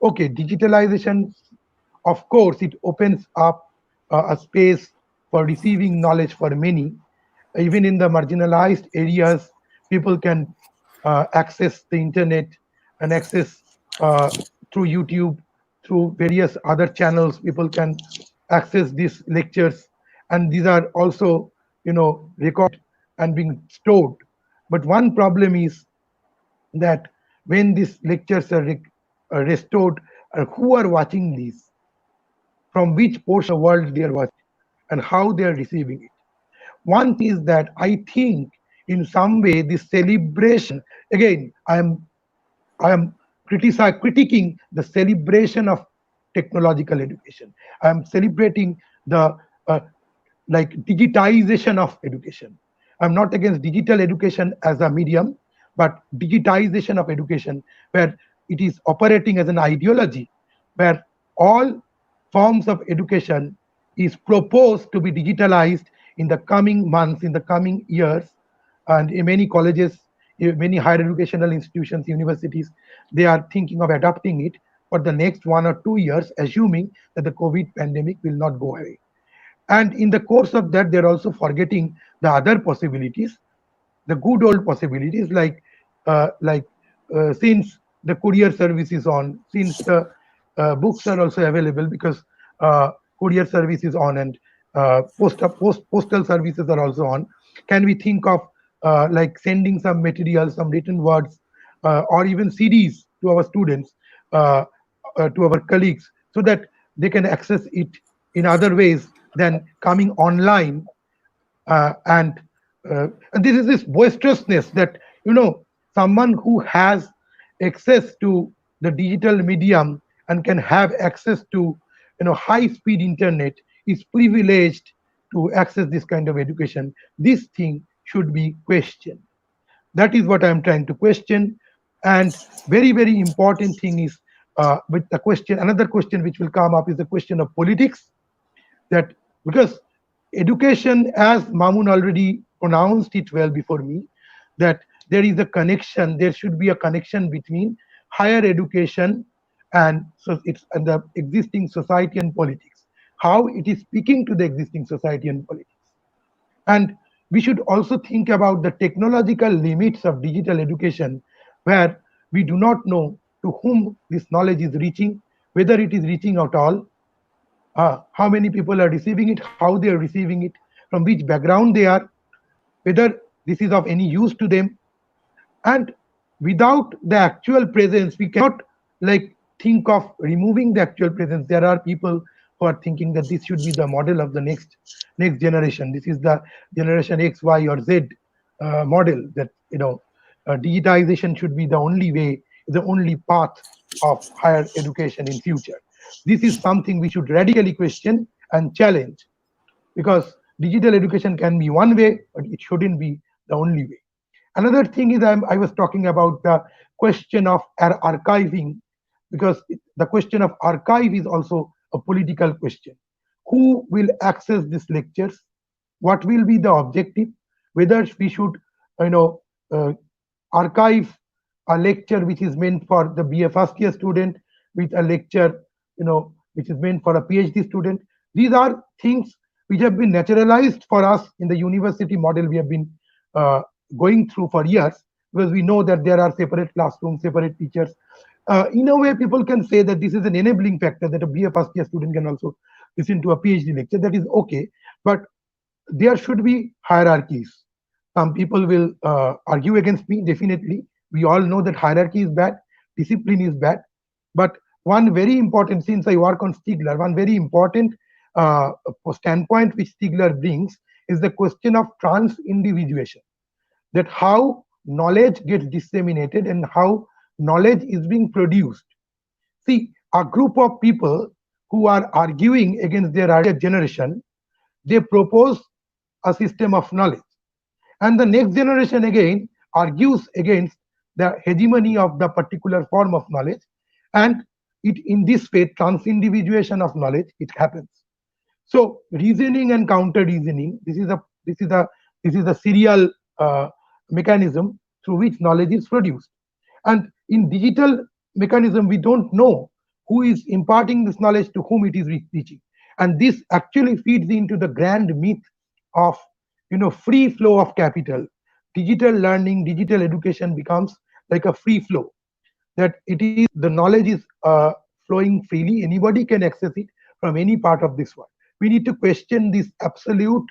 Okay, digitalization, of course, it opens up a space for receiving knowledge for many. Even in the marginalized areas, people can access the internet and access through YouTube, through various other channels. People can access these lectures, and these are also, recorded and being stored. But one problem is that when these lectures are restored, who are watching these, from which portion of the world they are watching, and how they are receiving it. One thing is that I think in some way this celebration, again, I am critiquing the celebration of technological education. I am celebrating the uh, like digitization of education. I'm not against digital education as a medium, but digitization of education, where it is operating as an ideology, where all forms of education is proposed to be digitalized in the coming months, in the coming years. And in many colleges, in many higher educational institutions, universities, they are thinking of adopting it for the next 1 or 2 years, assuming that the COVID pandemic will not go away. And in the course of that, they're also forgetting the other possibilities, the good old possibilities, since the courier service is on, since the books are also available because courier service is on, and postal services are also on. Can we think of like sending some material, some written words, or even CDs to our students, to our colleagues, so that they can access it in other ways than coming online, and this is this boisterousness that someone who has access to the digital medium and can have access to high speed internet is privileged to access this kind of education. This thing should be questioned. That is what I am trying to question. And very important thing is, with the question, another question which will come up is the question of politics. That because education, as Mamun already pronounced it well before me, that there is a connection, there should be a connection between higher education and so it's and the existing society and politics, how it is speaking to the existing society and politics. And we should also think about the technological limits of digital education, where we do not know to whom this knowledge is reaching, whether it is reaching at all, how many people are receiving it, how they are receiving it, from which background they are, whether this is of any use to them. And without the actual presence, we cannot like think of removing the actual presence. There are people who are thinking that this should be the model of the next generation. This is the generation X, Y, or Z model, that digitization should be the only way, the only path of higher education in future. This is something we should radically question and challenge, because digital education can be one way, but it shouldn't be the only way. Another thing is, I was talking about the question of archiving, because the question of archive is also a political question. Who will access these lectures? What will be the objective? Whether we should, uh, archive a lecture which is meant for the BA first year student with a lecture, which is meant for a PhD student. These are things which have been naturalized for us in the university model we have been going through for years, because we know that there are separate classrooms, separate teachers. In a way, people can say that this is an enabling factor, that a BA first year student can also listen to a PhD lecture. That is okay, but there should be hierarchies. Some people will argue against me, definitely. We all know that hierarchy is bad, discipline is bad. But one very important, since I work on Stigler, one very important standpoint which Stigler brings is the question of trans-individuation, that how knowledge gets disseminated and how knowledge is being produced. See, a group of people who are arguing against their earlier generation, they propose a system of knowledge. And the next generation again argues against the hegemony of the particular form of knowledge. And it, in this way, trans-individuation of knowledge, it happens. So reasoning and counter reasoning, this is a serial mechanism through which knowledge is produced. And in digital mechanism, we don't know who is imparting this knowledge to whom it is reaching. And this actually feeds into the grand myth of free flow of capital. Digital learning, digital education becomes like a free flow, that it is the knowledge is flowing freely. Anybody can access it from any part of this world. We need to question this absolute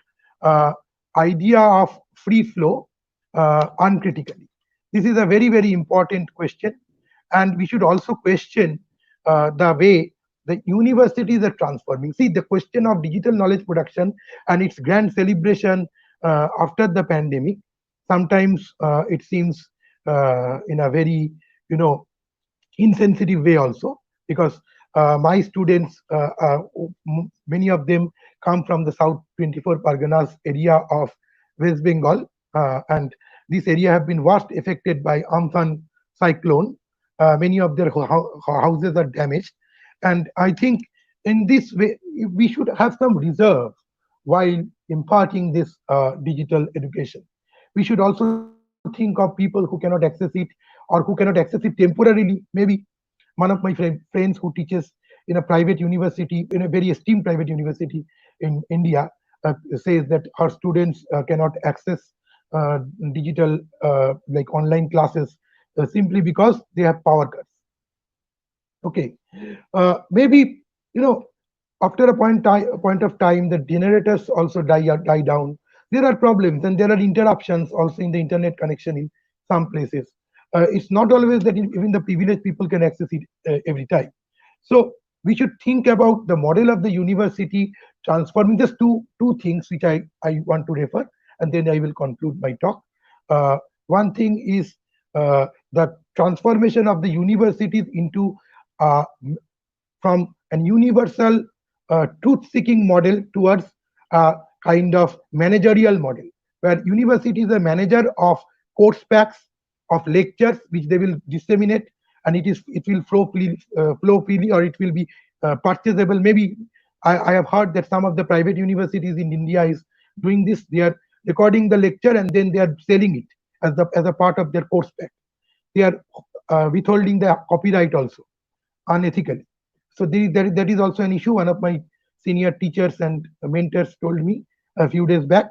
idea of free flow uncritically. This is a very, very important question. And we should also question the way the universities are transforming. See, the question of digital knowledge production and its grand celebration after the pandemic, sometimes it seems in a very, insensitive way also, because my students, many of them come from the South 24 Parganas area of West Bengal, and this area have been worst affected by Amphan cyclone. Many of their houses are damaged, and I think in this way we should have some reserve while imparting this digital education. We should also think of people who cannot access it, or who cannot access it temporarily. Maybe one of my friends who teaches in a private university, in a very esteemed private university in India, says that her students cannot access digital like online classes simply because they have power cuts. Okay, maybe after a point of time, the generators also die down. There are problems and there are interruptions also in the internet connection in some places. It's not always that even the privileged people can access it every time. So we should think about the model of the university transforming. Just two things which I want to refer, and then I will conclude my talk. One thing is the transformation of the universities into from an universal truth-seeking model towards a kind of managerial model, where university is a manager of course packs, of lectures which they will disseminate, and it will flow freely, or it will be purchasable. Maybe I have heard that some of the private universities in India is doing this. They are recording the lecture and then they are selling it as a part of their course pack. They are withholding the copyright also unethically. So that is also an issue. One of my senior teachers and mentors told me a few days back.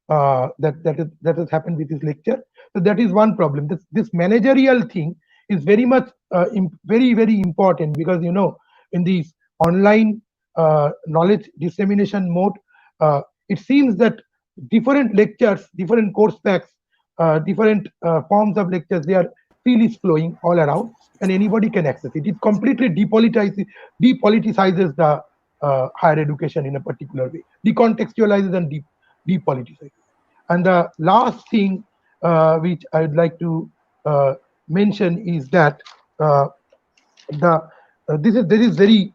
that has happened with this lecture. So that is one problem. This managerial thing is very much very important, because in these online knowledge dissemination mode, it seems that different lectures, different course packs, different forms of lectures, they are freely flowing all around, and anybody can access it. It completely depoliticizes the higher education in a particular way, decontextualizes and depoliticizes. And the last thing which I would like to mention is that this is very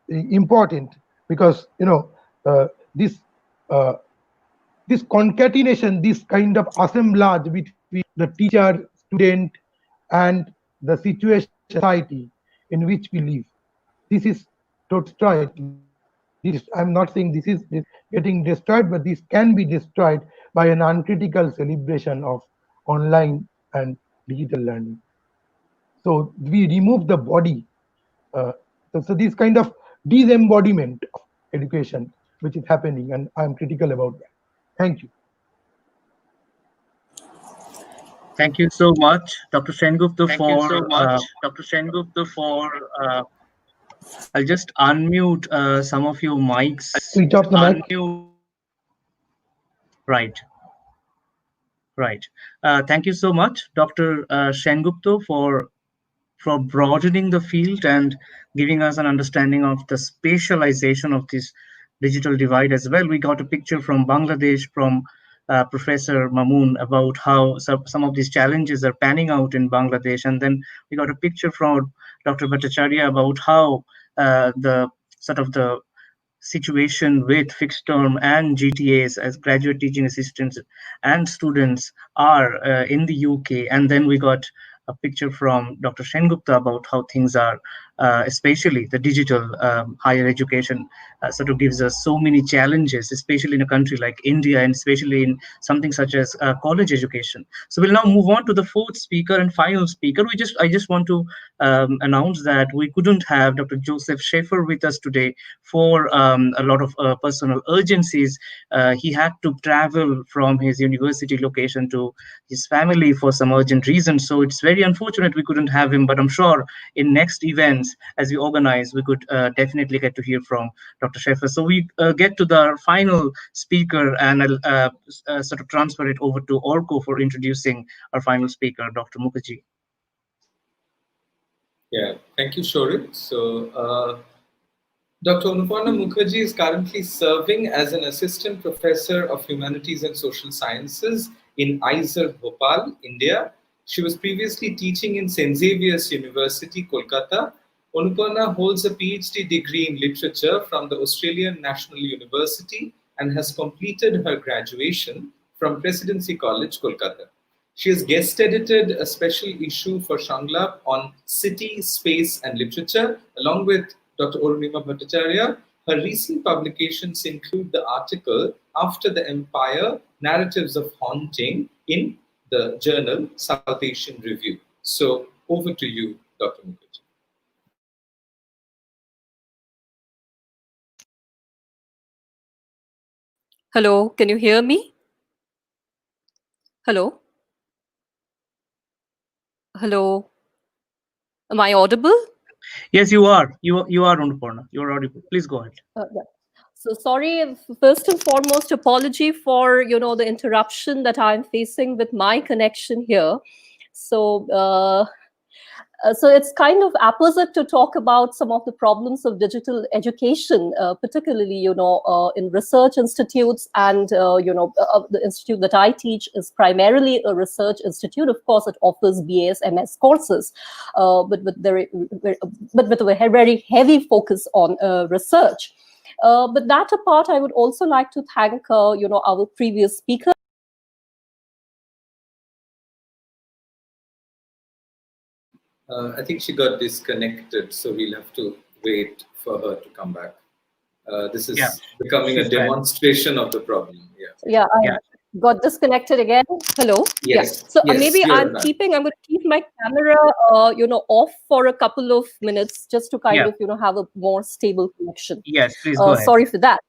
important, because this this concatenation, this kind of assemblage between the teacher, student, and the situation, society in which we live, this is destroyed. I'm not saying this is getting destroyed, but this can be destroyed by an uncritical celebration of online and digital learning. So we remove the body. So this kind of disembodiment of education which is happening, and I'm critical about that. Thank you. Thank you so much, Dr. Sengupta, for I'll just unmute some of your mics. Switch off the mic. Right. Thank you so much, Dr. Sengupta, for broadening the field and giving us an understanding of the spatialization of this digital divide as well. We got a picture from Bangladesh from Professor Mamun about how some of these challenges are panning out in Bangladesh. And then we got a picture from Dr. Bhattacharya about how the situation with fixed term and GTAs as graduate teaching assistants and students are in the UK. And then we got a picture from Dr. Sengupta about how things are, especially the digital higher education gives us so many challenges, especially in a country like India, and especially in something such as college education. So we'll now move on to the fourth speaker and final speaker. I just want to announce that we couldn't have Dr. Joseph Shafer with us today for a lot of personal urgencies. He had to travel from his university location to his family for some urgent reasons. So it's very unfortunate we couldn't have him, but I'm sure in next events, as we organize, we could definitely get to hear from Dr. Shafer. So we get to the final speaker, and I'll transfer it over to Orko for introducing our final speaker, Dr. Mukajee. Yeah, thank you, Sourit. So, Dr. Anuparna Mukherjee is currently serving as an assistant professor of humanities and social sciences in IISER, Bhopal, India. She was previously teaching in St. Xavier's University, Kolkata. Anuparna holds a PhD degree in literature from the Australian National University and has completed her graduation from Presidency College, Kolkata. She has guest edited a special issue for Sanglap on city, space, and literature, along with Dr. Arunima Bhattacharya. Her recent publications include the article After the Empire, Narratives of Haunting in the journal South Asian Review. So over to you, Dr. Mukherjee. Hello, can you hear me? Hello? Hello? Am I audible? Yes, you are. You are, Anuparna. You are audible. Please go ahead. Yeah. So sorry, first and foremost, apology for, the interruption that I'm facing with my connection here. So, so it's kind of apposite to talk about some of the problems of digital education, particularly, in research institutes. And, the institute that I teach is primarily a research institute. Of course, it offers BAS, MS courses, but with a very heavy focus on research. But that apart, I would also like to thank, our previous speaker. I think she got disconnected, so we'll have to wait for her to come back. This is becoming a demonstration of the problem. Yeah, I got disconnected again. Hello. Yes. So yes, maybe I'm going to keep my camera, off for a couple of minutes just to kind of, have a more stable connection. Yes, please go ahead. Sorry for that.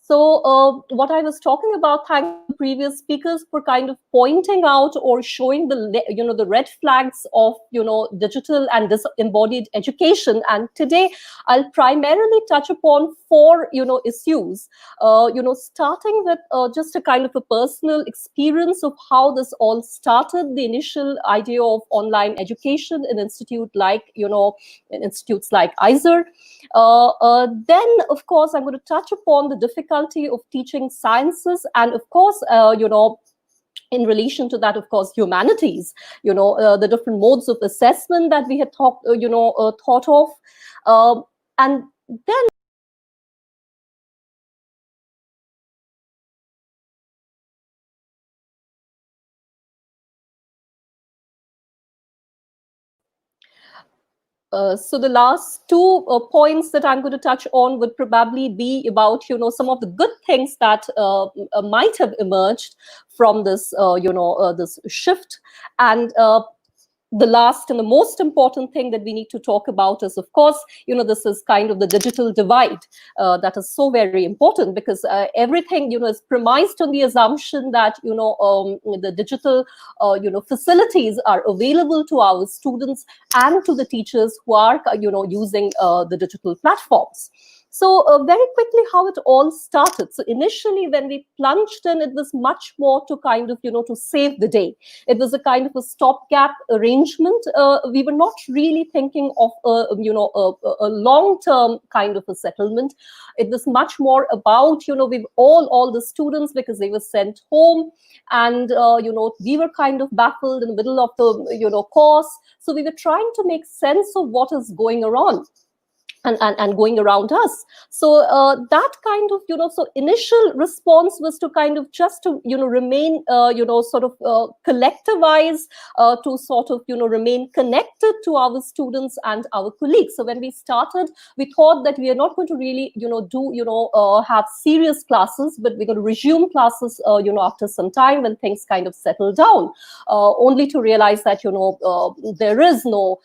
So what I was talking about, thank you previous speakers for kind of pointing out or showing the red flags of digital and disembodied education. And today I'll primarily touch upon 4 issues. Starting with just a kind of a personal experience of how this all started, the initial idea of online education in institutes like IISER. Then, of course, I'm going to touch upon the difficulty of teaching sciences, and of course, in relation to that, of course, humanities. The different modes of assessment that we had thought of, and then. So the last 2 points that I'm going to touch on would probably be about, some of the good things that might have emerged from this, this shift. And the last and the most important thing that we need to talk about is, of course, this is kind of the digital divide that is so very important, because everything, is premised on the assumption that, the digital, facilities are available to our students and to the teachers who are, using the digital platforms. So very quickly, how it all started. So initially, when we plunged in, it was much more to kind of, to save the day. It was a kind of a stopgap arrangement. We were not really thinking of, a long-term kind of a settlement. It was much more about, we've all the students, because they were sent home, and, we were kind of baffled in the middle of the, course. So we were trying to make sense of what is going around. And going around us. So that kind of, so initial response was to kind of just to, remain, sort of collectivize, to sort of, remain connected to our students and our colleagues. So when we started, we thought that we are not going to really, have serious classes, but we're going to resume classes, after some time when things kind of settle down, only to realize that, there is no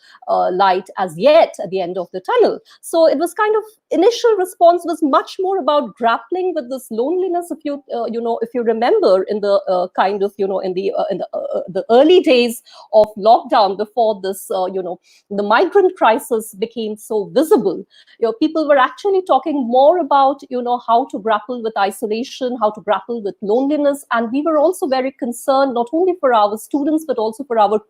light as yet at the end of the tunnel. So it was kind of, initial response was much more about grappling with this loneliness. If you if you remember, in the kind of, in the early days of lockdown, before this, the migrant crisis became so visible, people were actually talking more about, how to grapple with isolation, how to grapple with loneliness, and we were also very concerned not only for our students but also for our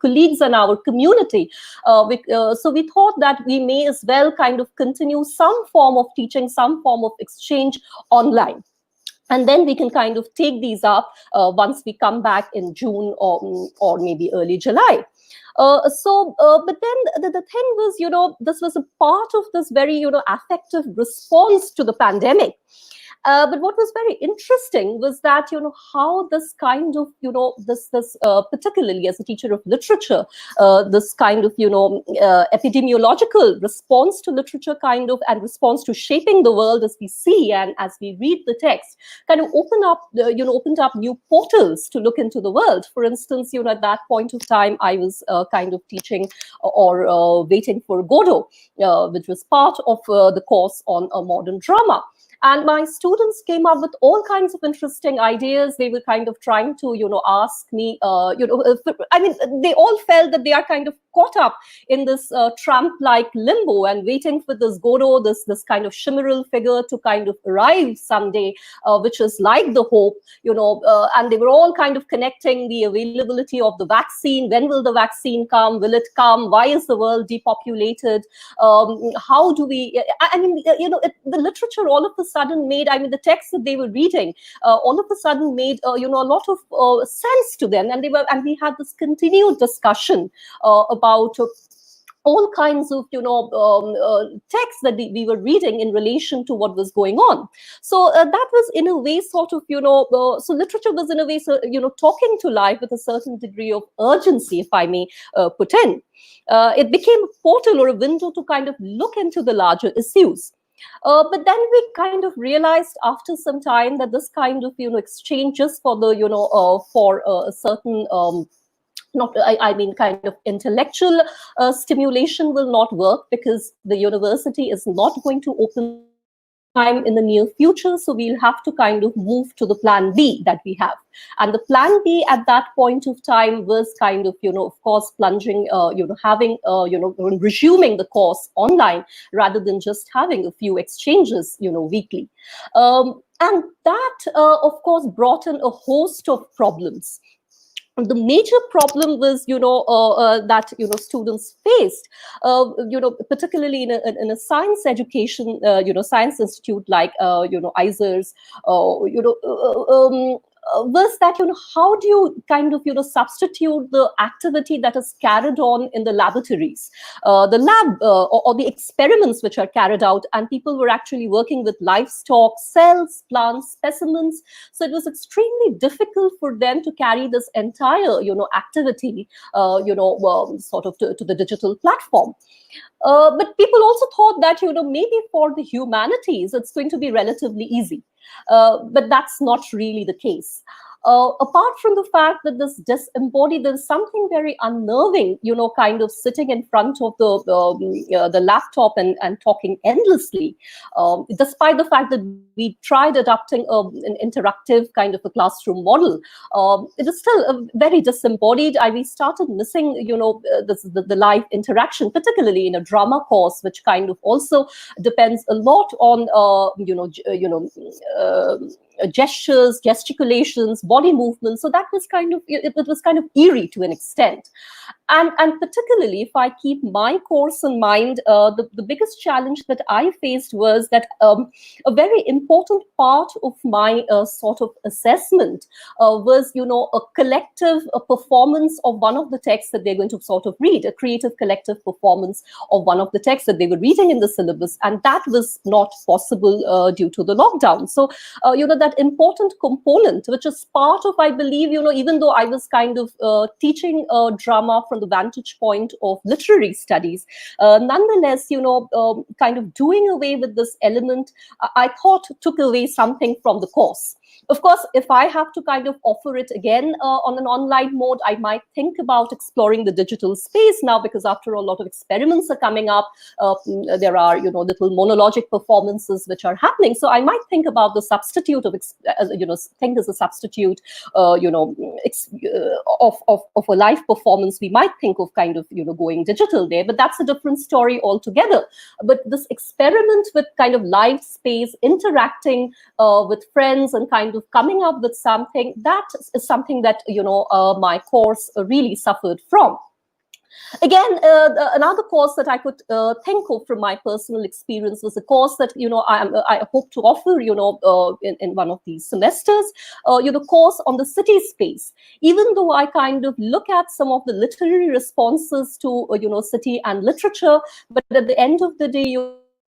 colleagues and our community. So we thought that we may as well kind of continue some form of teaching, some form of exchange online. And then we can kind of take these up once we come back in June or maybe early July. But then the thing was, this was a part of this very, affective response to the pandemic. But what was very interesting was that, how this kind of, this particularly as a teacher of literature, this kind of, epidemiological response to literature kind of, and response to shaping the world as we see and as we read the text, kind of opened up new portals to look into the world. For instance, at that point of time, I was kind of teaching or waiting for Godot, which was part of the course on modern drama. And my students came up with all kinds of interesting ideas. They were kind of trying to, ask me, I mean, they all felt that they are kind of caught up in this Trump-like limbo and waiting for this Godot, this kind of chimeral figure to kind of arrive someday, which is like the hope, and they were all kind of connecting the availability of the vaccine. When will the vaccine come? Will it come? Why is the world depopulated? How do we, I mean, the literature all of a sudden made, I mean, the text that they were reading, all of a sudden made, a lot of sense to them. And we had this continued discussion about all kinds of, texts that we were reading in relation to what was going on. So that was in a way sort of, so literature was in a way, talking to life with a certain degree of urgency, if I may put in. It became a portal or a window to kind of look into the larger issues. But then we kind of realized after some time that this kind of, exchanges for the, for a certain, I mean, kind of intellectual stimulation will not work, because the university is not going to open time in the near future, so we'll have to kind of move to the plan B that we have. And the plan B at that point of time was kind of, of course, plunging, having, resuming the course online rather than just having a few exchanges, weekly. And that, of course, brought in a host of problems. The major problem was, that students faced, particularly in a science education, science institute like IISER's, was that, how do you kind of, substitute the activity that is carried on in the laboratories, the lab or the experiments which are carried out, and people were actually working with livestock, cells, plants, specimens. So it was extremely difficult for them to carry this entire, activity, sort of to the digital platform. But people also thought that, maybe for the humanities, it's going to be relatively easy. But that's not really the case. Apart from the fact that this disembodied, there's something very unnerving, kind of sitting in front of the laptop and talking endlessly, despite the fact that we tried adopting an interactive kind of a classroom model. It is still very disembodied. We started missing, the live interaction, particularly in a drama course, which kind of also depends a lot on, gestures, gesticulations, body movements. So that was kind of, it was kind of eerie to an extent. And particularly, if I keep my course in mind, the biggest challenge that I faced was that a very important part of my sort of assessment was, a collective performance of one of the texts that they're going to sort of read, a creative collective performance of one of the texts that they were reading in the syllabus. And that was not possible due to the lockdown. So, that important component, which is part of, I believe, even though I was kind of teaching drama from the vantage point of literary studies, nonetheless, kind of doing away with this element, I thought took away something from the course. Of course, if I have to kind of offer it again on an online mode, I might think about exploring the digital space now, because after all, a lot of experiments are coming up. There are, little monologic performances which are happening. So I might think about the substitute of, think as a substitute, of a live performance. We might think of kind of, going digital there, but that's a different story altogether. But this experiment with kind of live space, interacting with friends and kind of coming up with something, that is something that, my course really suffered from. Again, another course that I could think of from my personal experience was a course that, I hope to offer, in one of these semesters, the course on the city space. Even though I kind of look at some of the literary responses to, city and literature, but at the end of the day,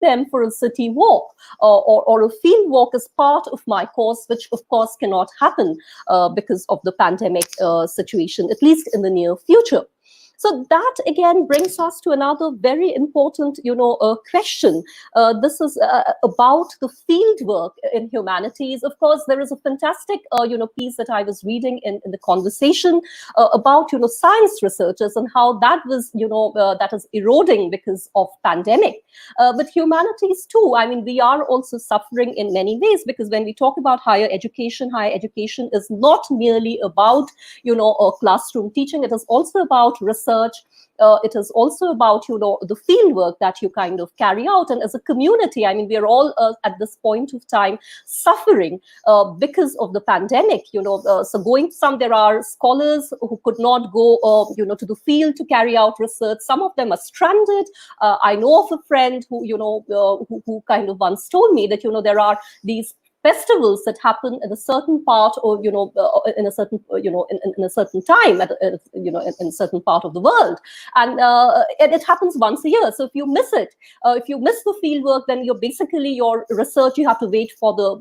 them for a city walk or a field walk as part of my course, which of course cannot happen because of the pandemic situation, at least in the near future. So that again brings us to another very important, question. This is about the field work in humanities. Of course, there is a fantastic, piece that I was reading in the conversation about, science researchers and how that was, that is eroding because of pandemic. But humanities too. I mean, we are also suffering in many ways, because when we talk about higher education is not merely about, classroom teaching. It is also about research. It is also about, the field work that you kind of carry out. And as a community, I mean, we are all at this point of time suffering because of the pandemic, so there are scholars who could not go, to the field to carry out research. Some of them are stranded. I know of a friend who, who kind of once told me that, there are these festivals that happen at a certain part, or in a certain in a certain time at in a certain part of the world, and it happens once a year. So if you miss it, if you miss the field work, then you're basically, your research, you have to wait for the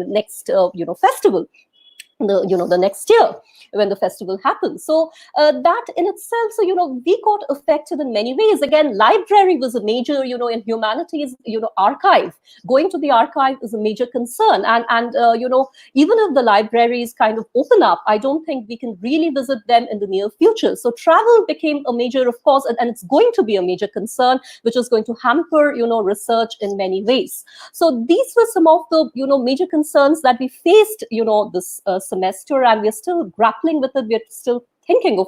next festival. the next year when the festival happens. So that in itself, so we got affected in many ways. Again, library was a major, in humanities, archive. Going to the archive is a major concern, and even if the libraries kind of open up, I don't think we can really visit them in the near future. So travel became a major, of course, and it's going to be a major concern, which is going to hamper research in many ways. So these were some of the major concerns that we faced this semester, and we're still grappling with it. We're still thinking of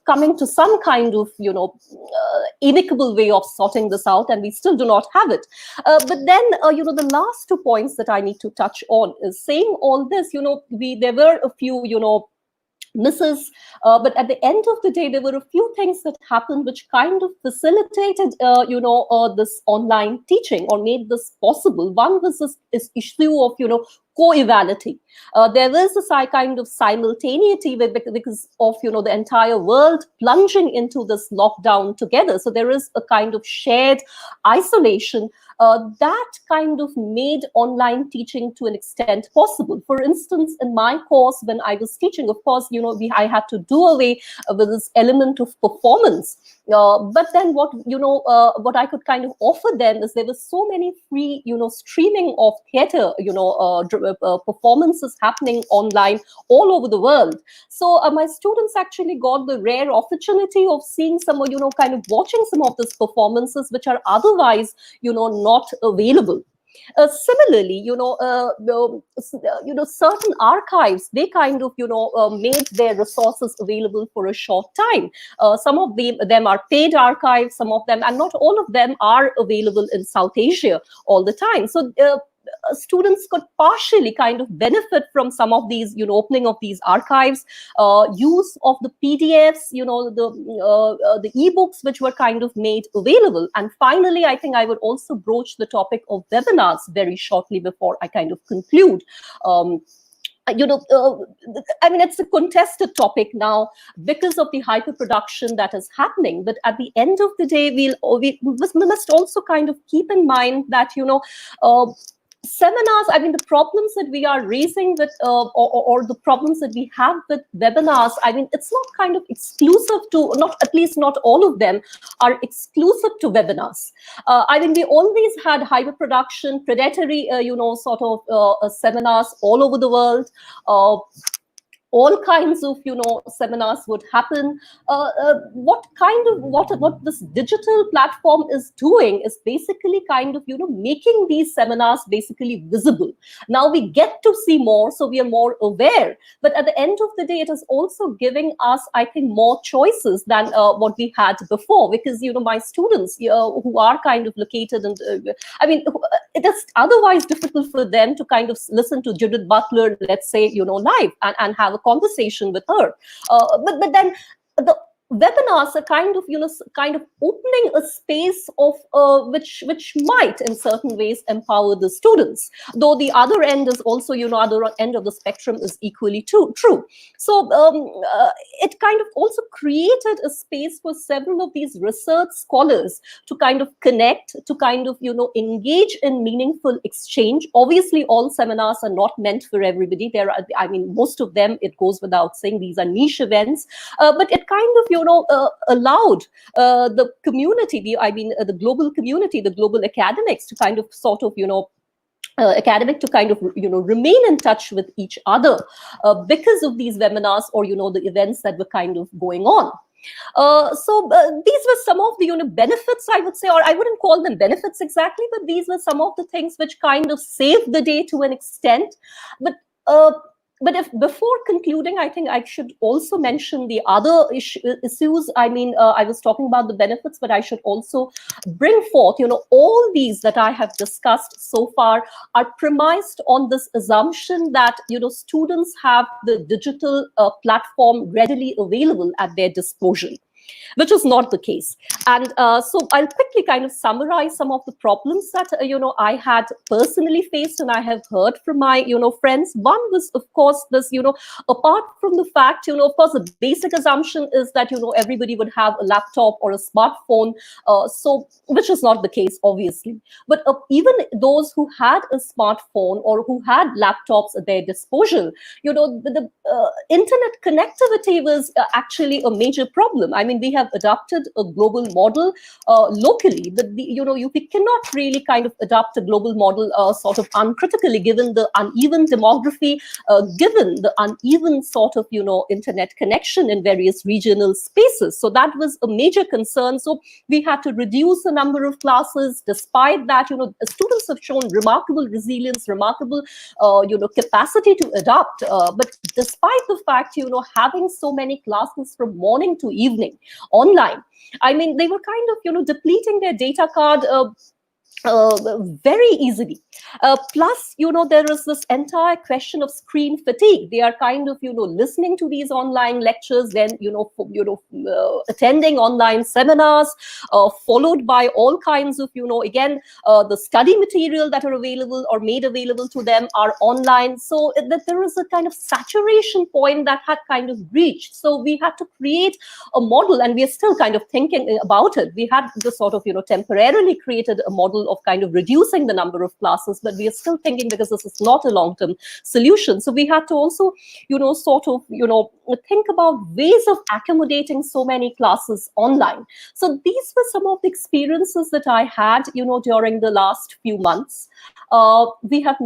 coming to some kind of amicable way of sorting this out, and we still do not have it. But then the last 2 points that I need to touch on is saying all this. There were a few misses, but at the end of the day, there were a few things that happened which kind of facilitated this online teaching or made this possible. One was this issue of co-evality. There was a kind of simultaneity because of the entire world plunging into this lockdown together. So there is a kind of shared isolation that kind of made online teaching to an extent possible. For instance, in my course, when I was teaching, of course, I had to do away with this element of performance. But then what I could kind of offer them is there were so many free, streaming of theater, performances happening online all over the world. So my students actually got the rare opportunity of seeing some, kind of watching some of these performances which are otherwise, not available. Similarly, certain archives, they kind of, made their resources available for a short time. Some of them are paid archives, some of them, and not all of them are available in South Asia all the time. So students could partially kind of benefit from some of these, opening of these archives, use of the PDFs, the ebooks which were kind of made available. And finally, I think I would also broach the topic of webinars very shortly before I kind of conclude. I mean, it's a contested topic now because of the hyperproduction that is happening. But at the end of the day, we must also kind of keep in mind that, seminars, I mean, the problems that we are raising with, or the problems that we have with webinars, I mean, it's not kind of exclusive to, at least not all of them are exclusive to webinars. I mean, we always had hyperproduction, predatory, sort of seminars all over the world. All kinds of, seminars would happen. What this digital platform is doing is basically kind of, making these seminars basically visible. Now we get to see more, so we are more aware. But at the end of the day, it is also giving us, I think, more choices than what we had before. Because, my students who are kind of located, and I mean, it is otherwise difficult for them to kind of listen to Judith Butler, let's say, live and have a conversation with her. But then the webinars are kind of, kind of opening a space of which might in certain ways empower the students, though the other end is also, other end of the spectrum is equally true. So it kind of also created a space for several of these research scholars to kind of connect, to kind of, engage in meaningful exchange. Obviously, all seminars are not meant for everybody. There are, I mean, most of them, it goes without saying, these are niche events, but it kind of, allowed the community, the global community, the global academics to kind of sort of, academic to kind of, remain in touch with each other because of these webinars or, the events that were kind of going on. So these were some of the benefits, I would say, or I wouldn't call them benefits exactly, but these were some of the things which kind of saved the day to an extent. But if before concluding, I think I should also mention the other issues. I mean, I was talking about the benefits, but I should also bring forth, all these that I have discussed so far are premised on this assumption that, students have the digital platform readily available at their disposal. which is not the case. And so I'll quickly kind of summarize some of the problems that I had personally faced and I have heard from my friends. One was, of course, this apart from the fact of course the basic assumption is that everybody would have a laptop or a smartphone, so which is not the case, obviously. But even those who had a smartphone or who had laptops at their disposal, the internet connectivity was actually a major problem. I mean, we have adopted a global model locally, but we cannot really kind of adopt a global model sort of uncritically, given the uneven demography, given the uneven sort of internet connection in various regional spaces. So that was a major concern. So we had to reduce the number of classes. Despite that, students have shown remarkable resilience, remarkable capacity to adapt. But despite the fact having so many classes from morning to evening online, I mean, they were kind of depleting their data card very easily. Plus, there is this entire question of screen fatigue. They are kind of, listening to these online lectures, then, attending online seminars, followed by all kinds of, again, the study material that are available or made available to them are online. So that there is a kind of saturation point that had kind of reached. So we had to create a model, and we are still kind of thinking about it. We had this sort of, temporarily created a model of kind of reducing the number of classes, but we are still thinking, because this is not a long-term solution. So we had to also, sort of, think about ways of accommodating so many classes online. So these were some of the experiences that I had, during the last few months. We are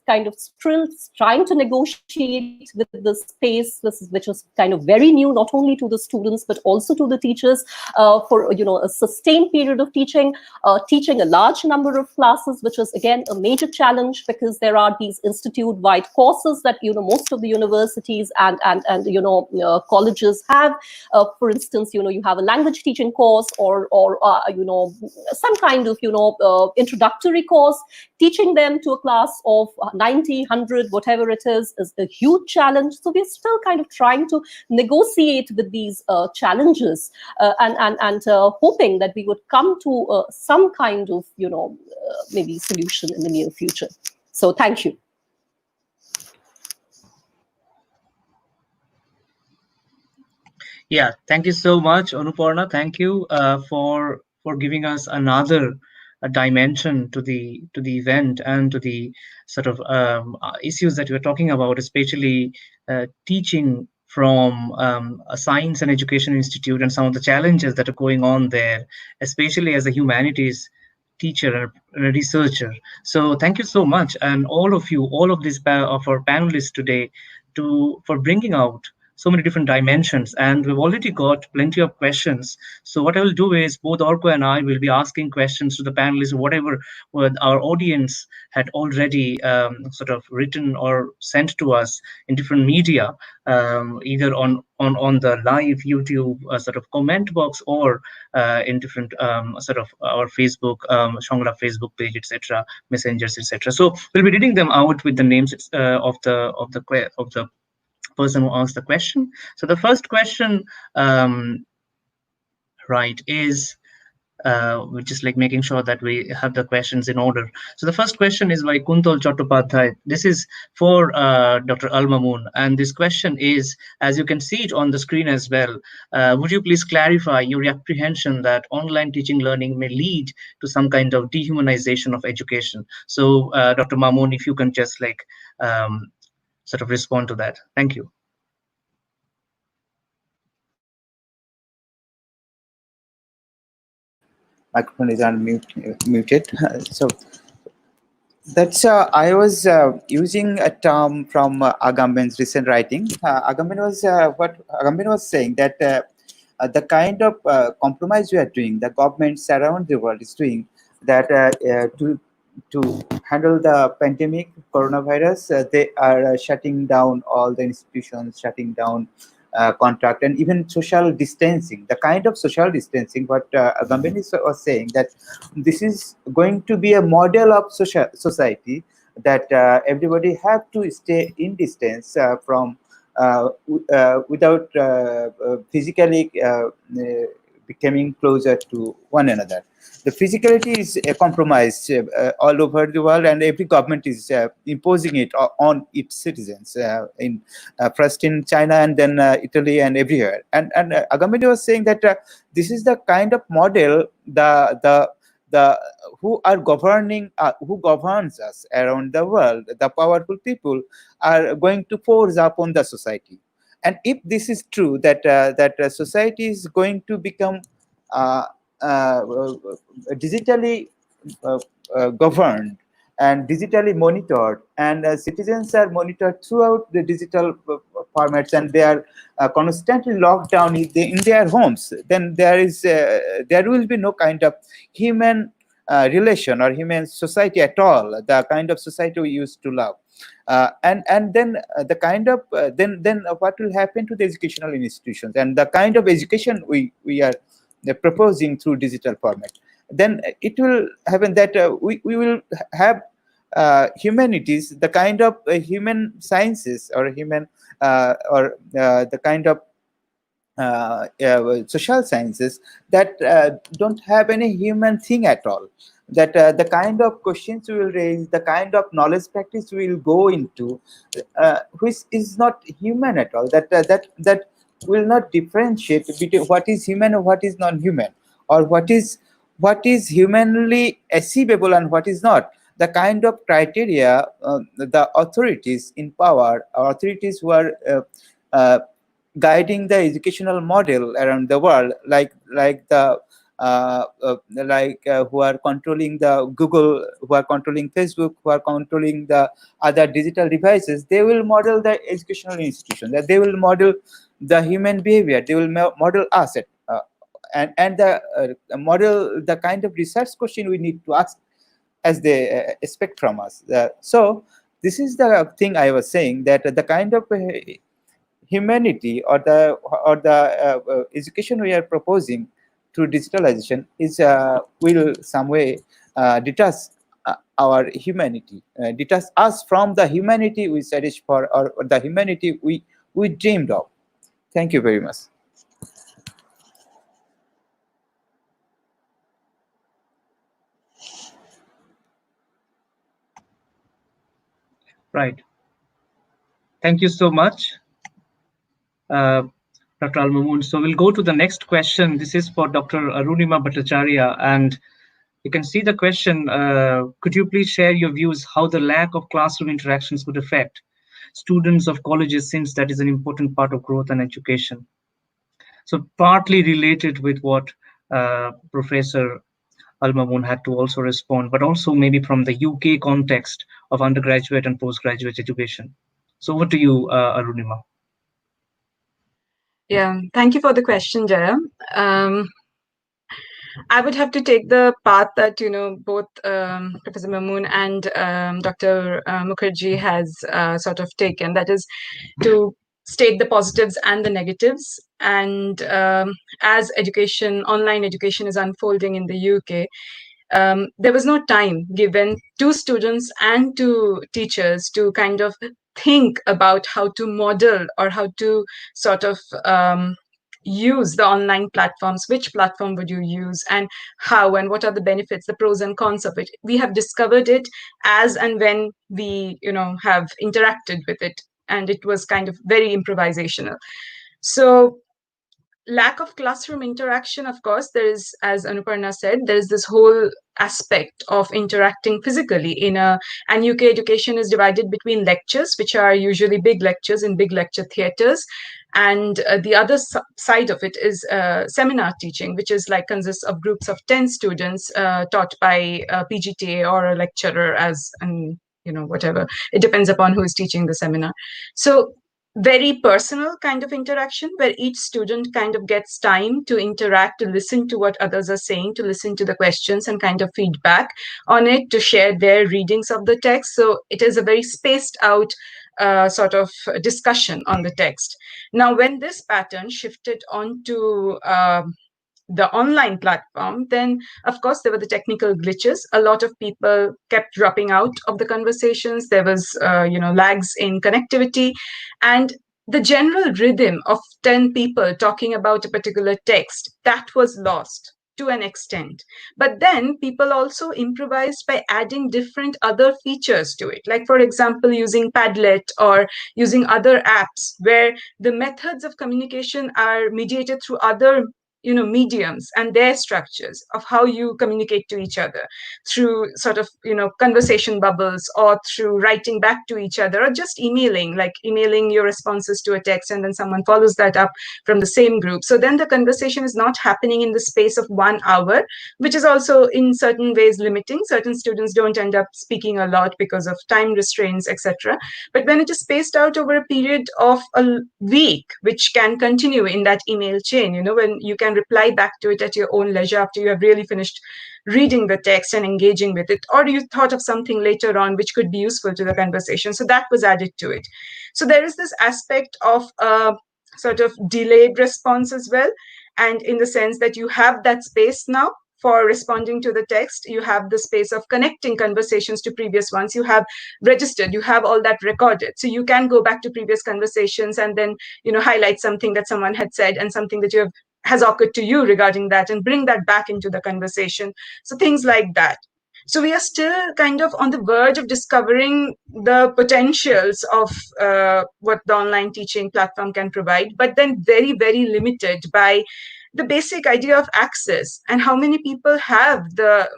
kind of still trying to negotiate with the space, which is kind of very new, not only to the students, but also to the teachers, for, a sustained period of teaching a large number of classes, which is again a major challenge, because there are these institute-wide courses that, most of the universities and colleges have. For instance, you have a language teaching course or some kind of, introductory course. Teaching them to a class of 90, 100, whatever it is a huge challenge. So we're still kind of trying to negotiate with these challenges and hoping that we would come to some kind of, maybe solution in the near future. So thank you. Yeah, thank you so much, Anuparna. Thank you for giving us another dimension to the event and to the sort of issues that we are talking about, especially teaching from a science and education institute and some of the challenges that are going on there, especially as a humanities teacher and a researcher. So thank you so much, and all of these of our panelists today, for bringing out so many different dimensions. And we've already got plenty of questions. So what I will do is both Arka and I will be asking questions to the panelists, whatever our audience had already sort of written or sent to us in different media, either on the live YouTube sort of comment box, or in different sort of our Facebook, Sanglap Facebook page, etc., messengers, etc. So we'll be reading them out with the names of the person who asked the question. So the first question, right, is we're just like making sure that we have the questions in order. So the first question is by Untitled Chattopadhyay. This is for Dr. Mamun, and this question is, as you can see it on the screen as well, would you please clarify your apprehension that online teaching learning may lead to some kind of dehumanization of education? So Dr. Mamun, if you can just like sort of respond to that. Thank you. Microphone is unmuted. So that's I was using a term from Agamben's recent writing. Agamben was saying that the kind of compromise we are doing, the governments around the world is doing, that to handle the pandemic, coronavirus, they are shutting down all the institutions, shutting down contract, and even social distancing. The kind of social distancing, what Agamben was saying, that this is going to be a model of society, that everybody have to stay in distance from without physically becoming closer to one another. The physicality is compromised all over the world, and every government is imposing it on its citizens. First in China, and then Italy, and everywhere. And Agamedi was saying that this is the kind of model the who are governing, who governs us around the world, the powerful people, are going to force upon the society. And if this is true, that society is going to become digitally governed and digitally monitored, and citizens are monitored throughout the digital formats, and they are constantly locked down in their homes, then there will be no kind of human relation or human society at all, the kind of society we used to love. And then the kind of then what will happen to the educational institutions and the kind of education we are proposing through digital format? Then it will happen that we will have humanities, the kind of human sciences, or human or the kind of social sciences that don't have any human thing at all. That the kind of questions we will raise, the kind of knowledge practice we will go into, which is not human at all. That will not differentiate between what is human and what is non-human, or what is humanly achievable and what is not. The kind of criteria the authorities in power, or authorities who are guiding the educational model around the world, like the who are controlling the Google, who are controlling Facebook, who are controlling the other digital devices, they will model the educational institution, that they will model the human behavior, they will model us, and the model the kind of research question we need to ask as they expect from us. So this is the thing I was saying, that the kind of humanity or the education we are proposing through digitalization is will some way detach our humanity, detach us from the humanity we search for, or the humanity we dreamed of. Thank you very much. Right. Thank you so much, Dr. Al-Mamun. So we'll go to the next question. This is for Dr. Arunima Bhattacharya, and you can see the question. Could you please share your views how the lack of classroom interactions would affect students of colleges, since that is an important part of growth and education? So partly related with what Professor Al-Mamun had to also respond, but also maybe from the UK context of undergraduate and postgraduate education. So over to you, Arunima. Yeah, thank you for the question, Jaya. I would have to take the path that both Professor Mamun and Dr. Mukherjee has sort of taken. That is to state the positives and the negatives. And as online education is unfolding in the UK, there was no time given to students and to teachers to kind of think about how to model or how to sort of use the online platforms. Which platform would you use, and how, and what are the benefits, the pros and cons of it? We have discovered it as and when we have interacted with it, and it was kind of very improvisational. So lack of classroom interaction, of course, there is, as Anuparna said, there is this whole aspect of interacting physically and UK education is divided between lectures, which are usually big lectures in big lecture theatres, and the other side of it is seminar teaching, which is consists of groups of 10 students taught by a PGTA or a lecturer, whatever, it depends upon who is teaching the seminar. So very personal kind of interaction, where each student kind of gets time to interact, to listen to what others are saying, to listen to the questions and kind of feedback on it, to share their readings of the text. So it is a very spaced out sort of discussion on the text. Now, when this pattern shifted onto the online platform, then of course there were the technical glitches. A lot of people kept dropping out of the conversations. There was lags in connectivity, and the general rhythm of 10 people talking about a particular text, that was lost to an extent. But then people also improvised by adding different other features to it. Like, for example, using Padlet or using other apps where the methods of communication are mediated through other mediums and their structures of how you communicate to each other through sort of conversation bubbles, or through writing back to each other, or just emailing, like emailing your responses to a text and then someone follows that up from the same group. So then the conversation is not happening in the space of 1 hour, which is also in certain ways limiting. Certain students don't end up speaking a lot because of time restraints, etc. But when it is spaced out over a period of a week, which can continue in that email chain, when you can reply back to it at your own leisure after you have really finished reading the text and engaging with it, or you thought of something later on which could be useful to the conversation. So that was added to it. So there is this aspect of sort of delayed response as well. And in the sense that you have that space now for responding to the text, you have the space of connecting conversations to previous ones, you have registered, you have all that recorded. So you can go back to previous conversations and then, highlight something that someone had said and something that has occurred to you regarding that and bring that back into the conversation. So things like that. So we are still kind of on the verge of discovering the potentials of what the online teaching platform can provide, but then very, very limited by the basic idea of access and how many people have the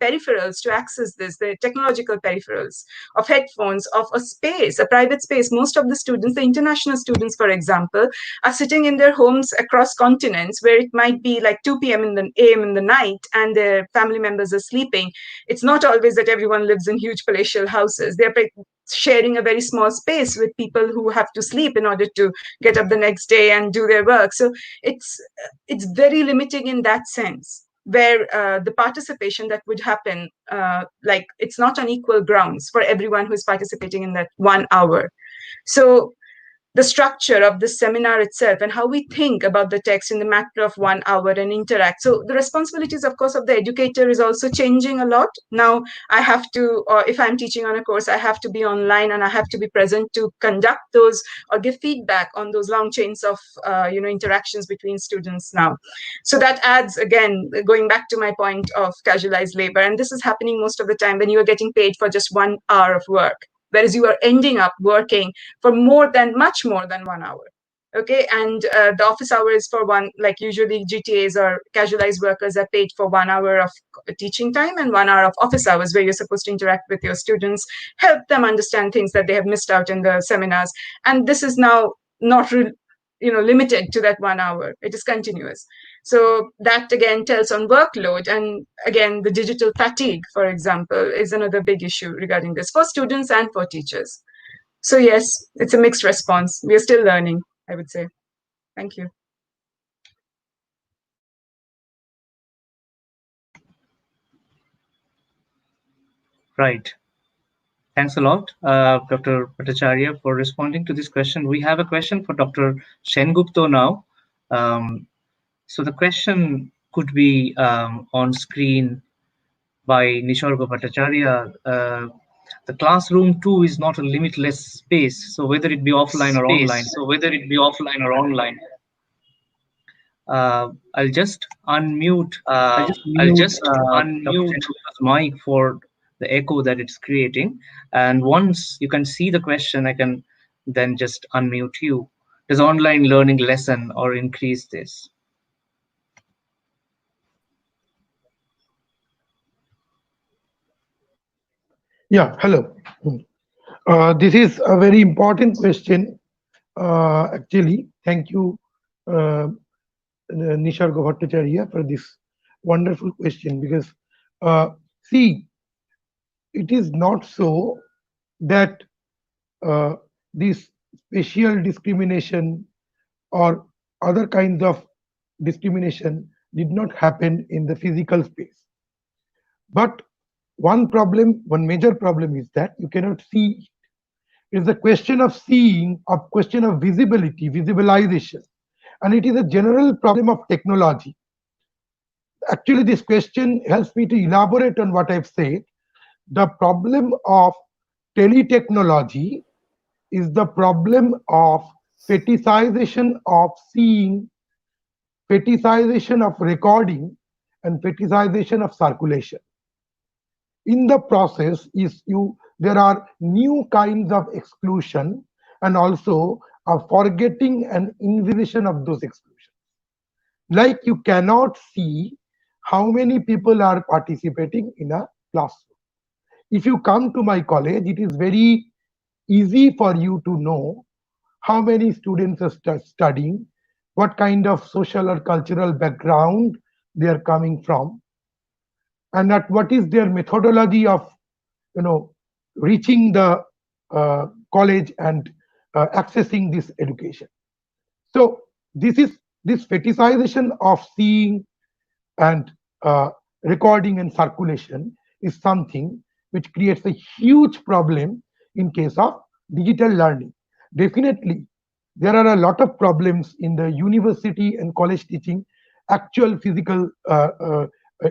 peripherals to access this, the technological peripherals of headphones, of a space, a private space. Most of the students, the international students, for example, are sitting in their homes across continents where it might be like 2 p.m. in the night and their family members are sleeping. It's not always that everyone lives in huge palatial houses. They're sharing a very small space with people who have to sleep in order to get up the next day and do their work. So it's very limiting in that sense, where the participation that would happen, like it's not on equal grounds for everyone who is participating in that 1 hour. So the structure of the seminar itself and how we think about the text in the matter of 1 hour and interact. So the responsibilities, of course, of the educator is also changing a lot. Now I have to, or if I'm teaching on a course, I have to be online and I have to be present to conduct those or give feedback on those long chains of interactions between students now. So that adds, again, going back to my point of casualized labor, and this is happening most of the time when you are getting paid for just 1 hour of work, whereas you are ending up working for much more than 1 hour. Okay, and the office hour is for one, like usually GTAs or casualized workers are paid for 1 hour of teaching time and 1 hour of office hours where you're supposed to interact with your students, help them understand things that they have missed out in the seminars. And this is now not limited to that 1 hour. It is continuous. So that again tells on workload. And again, the digital fatigue, for example, is another big issue regarding this for students and for teachers. So yes, it's a mixed response. We are still learning, I would say. Thank you. Right. Thanks a lot, Dr. Bhattacharya, for responding to this question. We have a question for Dr. Sengupta now. So the question could be on screen by Nisarga Bhattacharya. The classroom too is not a limitless space, so whether it be offline or online. I'll just unmute. I'll just unmute Dr. mic for the echo that it's creating. And once you can see the question, I can then just unmute you. Does online learning lessen or increase this? Yeah, hello. This is a very important question. Actually, thank you, Nisarga Bhattacharya, for this wonderful question, because see, it is not so that this spatial discrimination or other kinds of discrimination did not happen in the physical space. But one major problem is that you cannot see. It's a question of seeing, a question of visibility, visualization. And it is a general problem of technology. Actually, this question helps me to elaborate on what I've said. The problem of teletechnology is the problem of fetishization of seeing, fetishization of recording, and fetishization of circulation. In the process there are new kinds of exclusion and also a forgetting and invitation of those exclusions. Like you cannot see how many people are participating in a classroom. If you come to my college, it is very easy for you to know how many students are studying, what kind of social or cultural background they are coming from, and at what is their methodology of reaching the college and accessing this education. So this fetishization of seeing and recording and circulation is something which creates a huge problem in case of digital learning. Definitely, there are a lot of problems in the university and college teaching, actual physical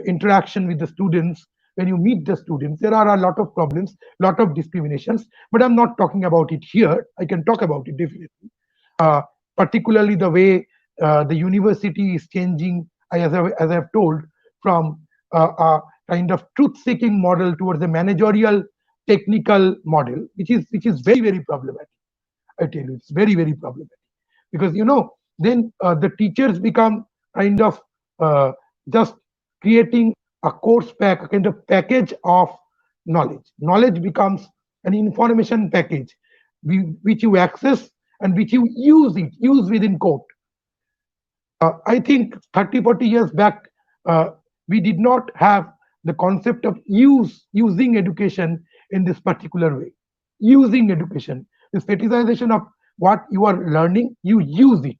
interaction with the students. When you meet the students, there are a lot of problems, lot of discriminations, but I'm not talking about it here. I can talk about it definitely. Particularly the way the university is changing, as I have told, from a kind of truth-seeking model towards a managerial technical model, which is very, very problematic. I tell you, it's very, very problematic, because then the teachers become kind of just creating a course pack, a kind of package of knowledge. Knowledge becomes an information package which you access and which you use within quote. I think 30-40 years back, we did not have the concept of using education in this particular way. Using education, this fetishization of what you are learning, you use it.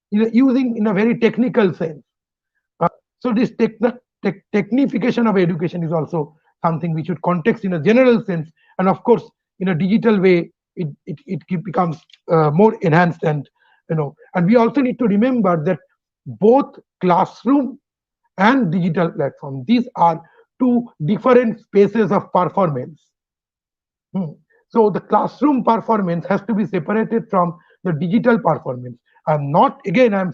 Using in a very technical sense. So this technification of education is also something we should context in a general sense, and of course, in a digital way, it becomes more enhanced, and and we also need to remember that both classroom and digital platform, these are two different spaces of performance. So the classroom performance has to be separated from the digital performance. I'm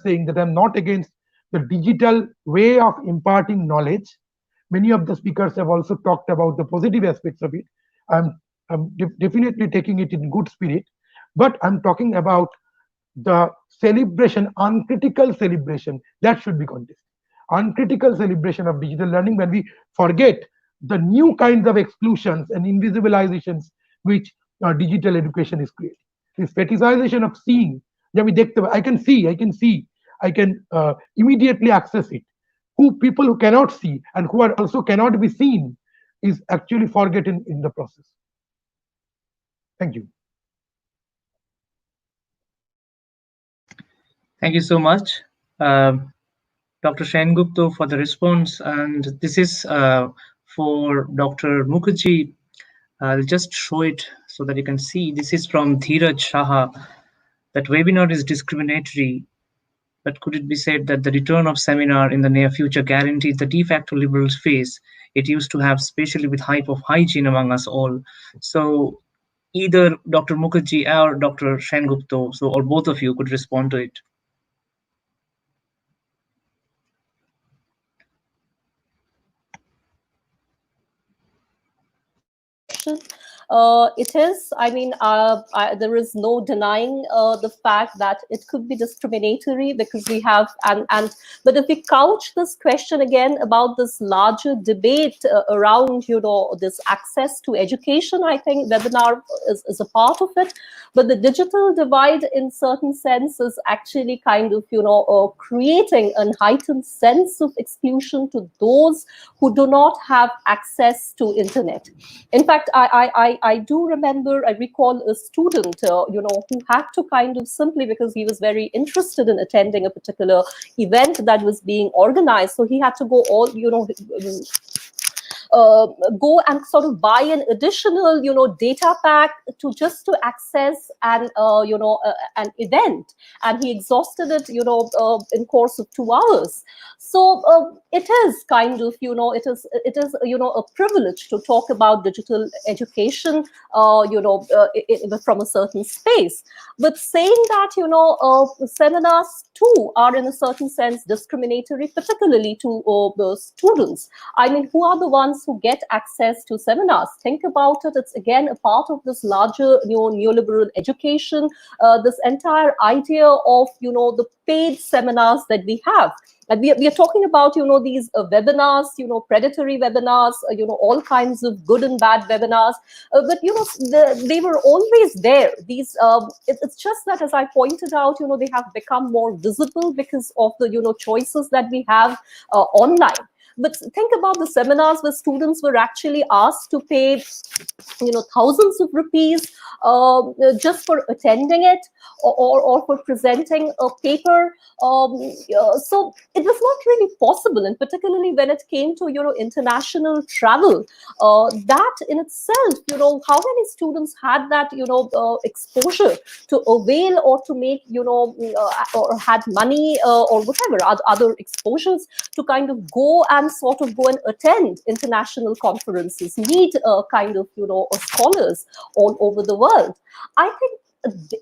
saying that I'm not against the digital way of imparting knowledge. Many of the speakers have also talked about the positive aspects of it. I'm definitely taking it in good spirit, but I'm talking about the celebration, uncritical celebration, that should be contested. Uncritical celebration of digital learning, when we forget the new kinds of exclusions and invisibilizations which digital education is creating. This fetishization of seeing, I can see, I can immediately access it. People who cannot see and who are also cannot be seen is actually forgotten in the process. Thank you. Thank you so much, Dr. Sengupta, for the response. And this is for Dr. Mukherjee. I'll just show it so that you can see. This is from Dheeraj Shah. That webinar is discriminatory, but could it be said that the return of seminar in the near future guarantees the de facto liberal phase it used to have, especially with hype of hygiene among us all? So either Dr. Mukherjee or Dr. Sengupta, or both of you could respond to it. It is, there is no denying the fact that it could be discriminatory, because we have, but if we couch this question again about this larger debate around, this access to education, I think webinar is a part of it. But the digital divide in certain sense is actually kind of, creating a heightened sense of exclusion to those who do not have access to internet. In fact, I do remember, I recall a student, who had to kind of, simply because he was very interested in attending a particular event that was being organized, so he had to go all, go and sort of buy an additional, data pack to access an event, and he exhausted it, in course of 2 hours. So it is kind of, it is a privilege to talk about digital education, from a certain space. But saying that, seminars too are in a certain sense discriminatory, particularly to the students. I mean, who are the ones who get access to seminars? Think about it. It's again a part of this larger neoliberal education, this entire idea of, the paid seminars that we have. And we are talking about, these webinars, predatory webinars, all kinds of good and bad webinars. But, they were always there. These, it's just that, as I pointed out, they have become more visible because of the, choices that we have online. But think about the seminars where students were actually asked to pay, thousands of rupees just for attending it, or for presenting a paper. So it was not really possible, and particularly when it came to, international travel, that in itself, how many students had that, exposure to avail, or to make, or had money, or whatever, other exposures to kind of go and sort of go and attend international conferences, meet kind of, scholars all over the world. I think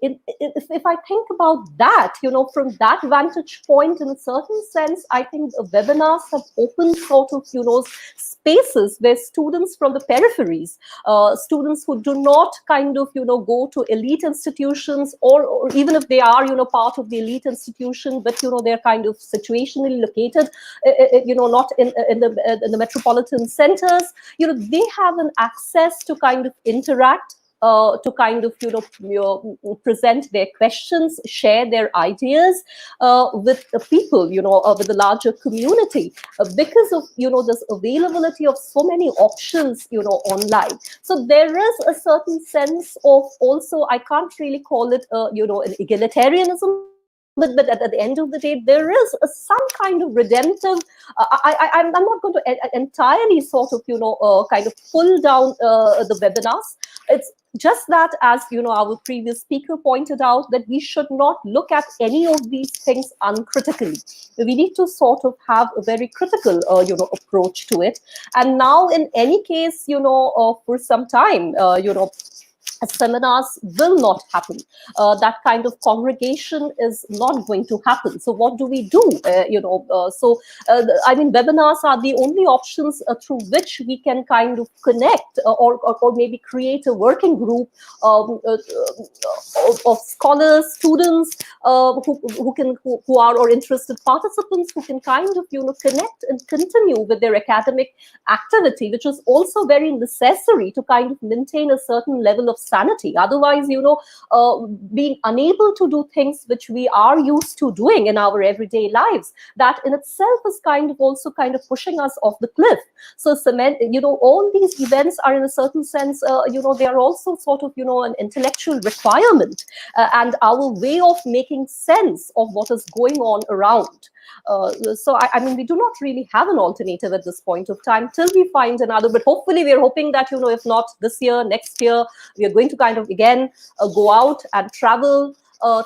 if I think about that, from that vantage point, in a certain sense, I think webinars have opened sort of, spaces where students from the peripheries, students who do not kind of, go to elite institutions, or even if they are, part of the elite institution, but, they're kind of situationally located, not in the metropolitan centers, they have an access to kind of interact, to kind of, present their questions, share their ideas with the people, with the larger community, because of, this availability of so many options, online. So there is a certain sense of, also, I can't really call it, an egalitarianism, but at the end of the day, there is some kind of redemptive. I'm not going to entirely sort of, kind of pull down the webinars. It's just that, as our previous speaker pointed out, that we should not look at any of these things uncritically. We need to sort of have a very critical, approach to it. And now, in any case, for some time, seminars will not happen. That kind of congregation is not going to happen. So what do we do? I mean, webinars are the only options through which we can kind of connect, or maybe create a working group of scholars, students who are or interested participants who can kind of connect and continue with their academic activity, which is also very necessary to kind of maintain a certain level of sanity. Otherwise, being unable to do things which we are used to doing in our everyday lives, that in itself is kind of also kind of pushing us off the cliff. So all these events are, in a certain sense, they are also sort of, an intellectual requirement, and our way of making sense of what is going on around. So I mean, we do not really have an alternative at this point of time till we find another, but hopefully we're hoping that, if not this year, next year, we are going to kind of again go out and travel.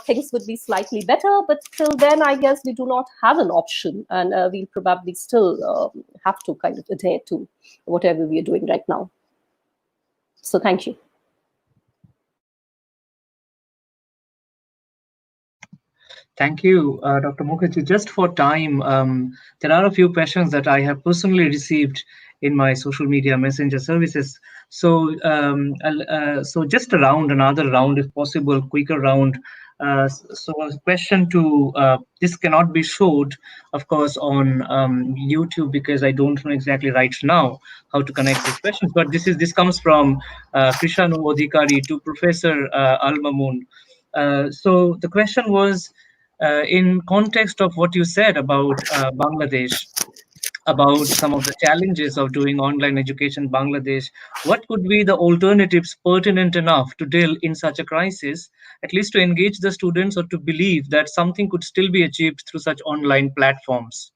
Things would be slightly better, but till then, I guess we do not have an option, and we'll probably still have to kind of adhere to whatever we are doing right now. So thank you. Thank you, Dr. Mukherjee. Just for time, there are a few questions that I have personally received in my social media messenger services. So, so just another round, if possible, quicker round. So a question to, this cannot be showed, of course, on YouTube, because I don't know exactly right now how to connect these questions. But this comes from Krishanu Odhikari to Professor Mamun. So the question was, in context of what you said about Bangladesh, about some of the challenges of doing online education in Bangladesh, what could be the alternatives pertinent enough to deal in such a crisis, at least to engage the students or to believe that something could still be achieved through such online platforms?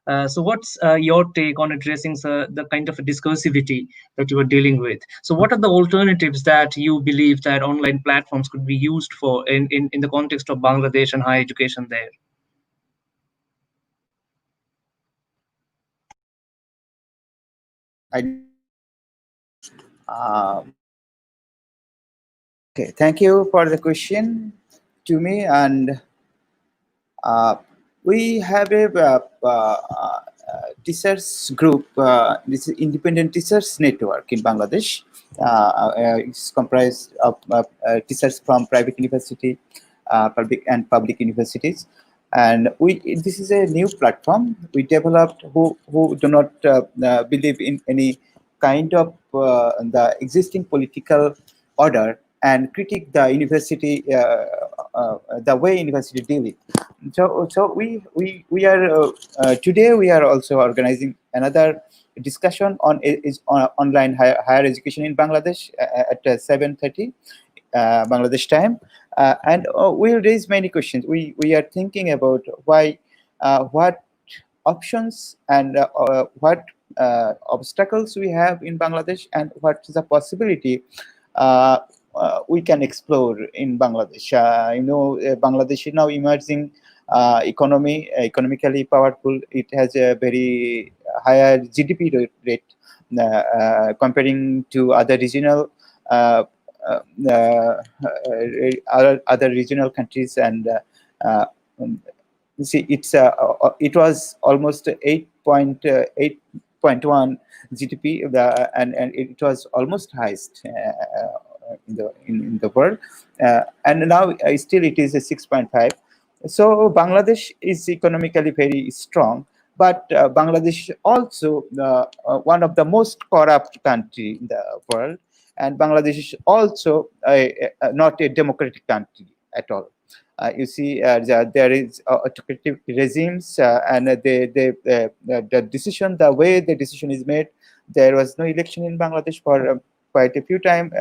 So what's your take on addressing the kind of discursivity that you are dealing with? So what are the alternatives that you believe that online platforms could be used for in the context of Bangladesh and higher education there? Okay, thank you for the question to me. And we have a teachers group, this is Independent Teachers Network in Bangladesh. It's comprised of teachers from private university, public universities. And this is a new platform we developed who do not believe in any kind of the existing political order and critique the university, the way university deal it. So we are today we are also organizing another discussion on online higher education in Bangladesh at 7:30 Bangladesh time, and we'll raise many questions. We are thinking about why, what options and what obstacles we have in Bangladesh, and what is the possibility we can explore in Bangladesh. Bangladesh is now emerging economically powerful. It has a very higher GDP rate comparing to other regional other regional countries, and you see it was almost 8.1 GDP, and it was almost highest in the world, and now still it is a 6.5. So Bangladesh is economically very strong, but Bangladesh is also one of the most corrupt country in the world, and Bangladesh is also not a democratic country at all. You see, there is autocratic regimes, and the decision, the way the decision is made, there was no election in Bangladesh for quite a few time,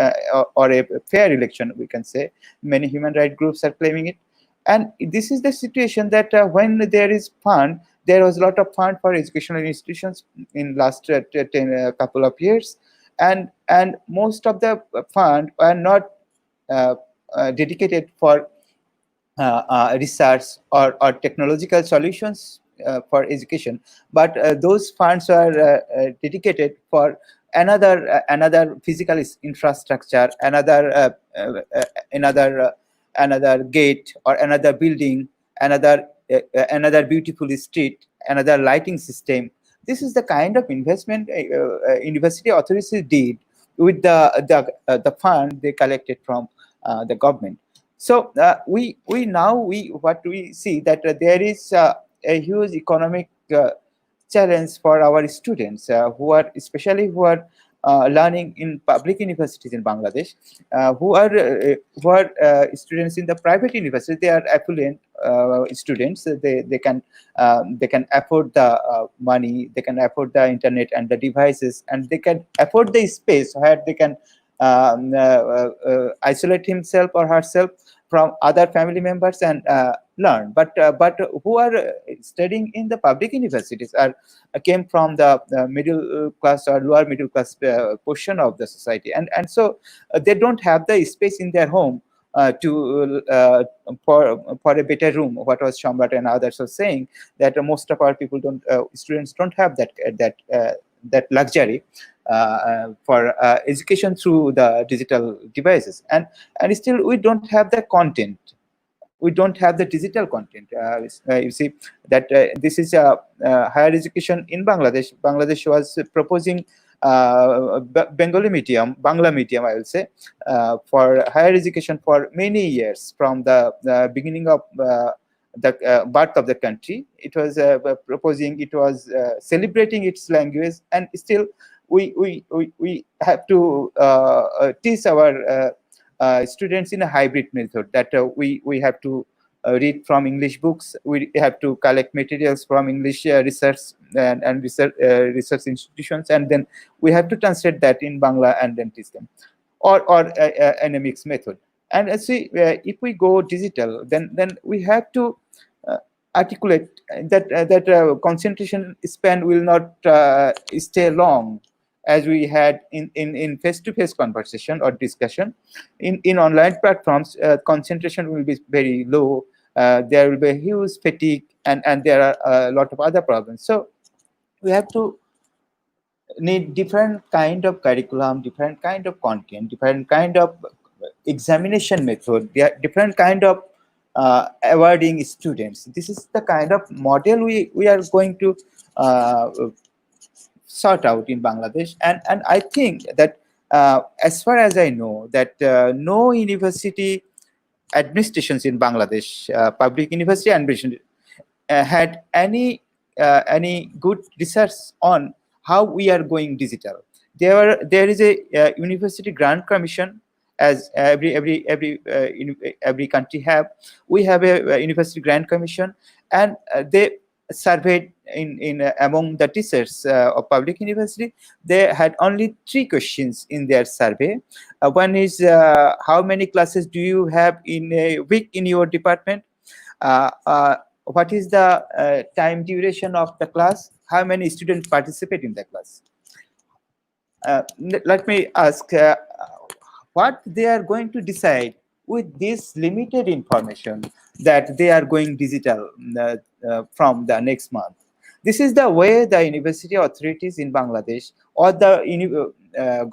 or a fair election, we can say. Many human rights groups are claiming it. And this is the situation that when there is fund, there was a lot of fund for educational institutions in last couple of years, and most of the fund are not dedicated for research or technological solutions for education, but those funds are dedicated for another physical infrastructure, another gate or another building, another beautiful street, another lighting system. This is the kind of investment university authorities did with the fund they collected from the government. So what we see that there is a huge economic challenge for our students who are learning in public universities in Bangladesh, who are students in the private university. They are affluent students. They can afford the money, they can afford the internet and the devices, and they can afford the space where they can isolate himself or herself from other family members and learn. But who are studying in the public universities came from the middle class or lower middle class portion of the society, and so they don't have the space in their home for a better room. What was Samrat and others were saying, that most of our people students don't have that luxury for education through the digital devices, and still we don't have the content. We don't have the digital content. You see that this is higher education in Bangladesh. Bangladesh was proposing Bengali medium, Bangla medium, I will say, for higher education for many years, from the beginning of the birth of the country. It was proposing, it was celebrating its language, and still we have to teach our students in a hybrid method, that we have to read from English books, we have to collect materials from English research and research institutions, and then we have to translate that in Bangla and then teach them, or in a mixed method. And see, if we go digital, then we have to articulate that concentration span will not stay long as we had in face-to-face conversation or discussion. In online platforms, concentration will be very low. There will be a huge fatigue, and there are a lot of other problems. So we have to need different kind of curriculum, different kind of content, different kind of examination method, different kind of awarding students. This is the kind of model we are going to sort out in Bangladesh. And I think that as far as I know, that no university administrations in Bangladesh, public university administration, had any good research on how we are going digital. There is a university grant commission, as every country have. We have a university grant commission, and they surveyed in among the teachers of public university. They had only 3 questions in their survey. One is how many classes do you have in a week in your department? What is the time duration of the class? How many students participate in the class? Let me ask what they are going to decide with this limited information that they are going digital from the next month. This is the way the university authorities in Bangladesh, or the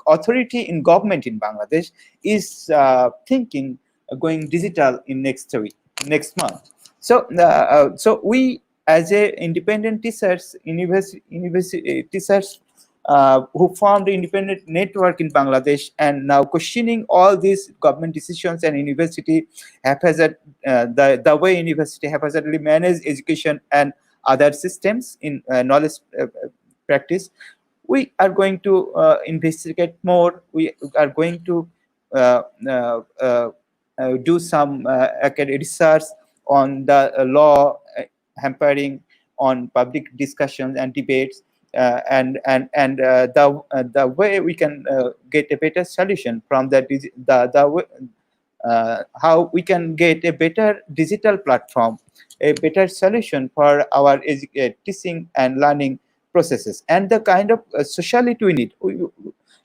authority in government in Bangladesh, is thinking going digital in next month. So, so we, as a independent teachers, university teachers who formed an independent network in Bangladesh, and now questioning all these government decisions and university haphazard, the way university haphazardly manage education and other systems in knowledge practice. We are going to investigate more. We are going to do some academic research on the law hampering on public discussions and debates, and the way we can get a better solution from how we can get a better digital platform, a better solution for our teaching and learning processes, and the kind of sociality we need.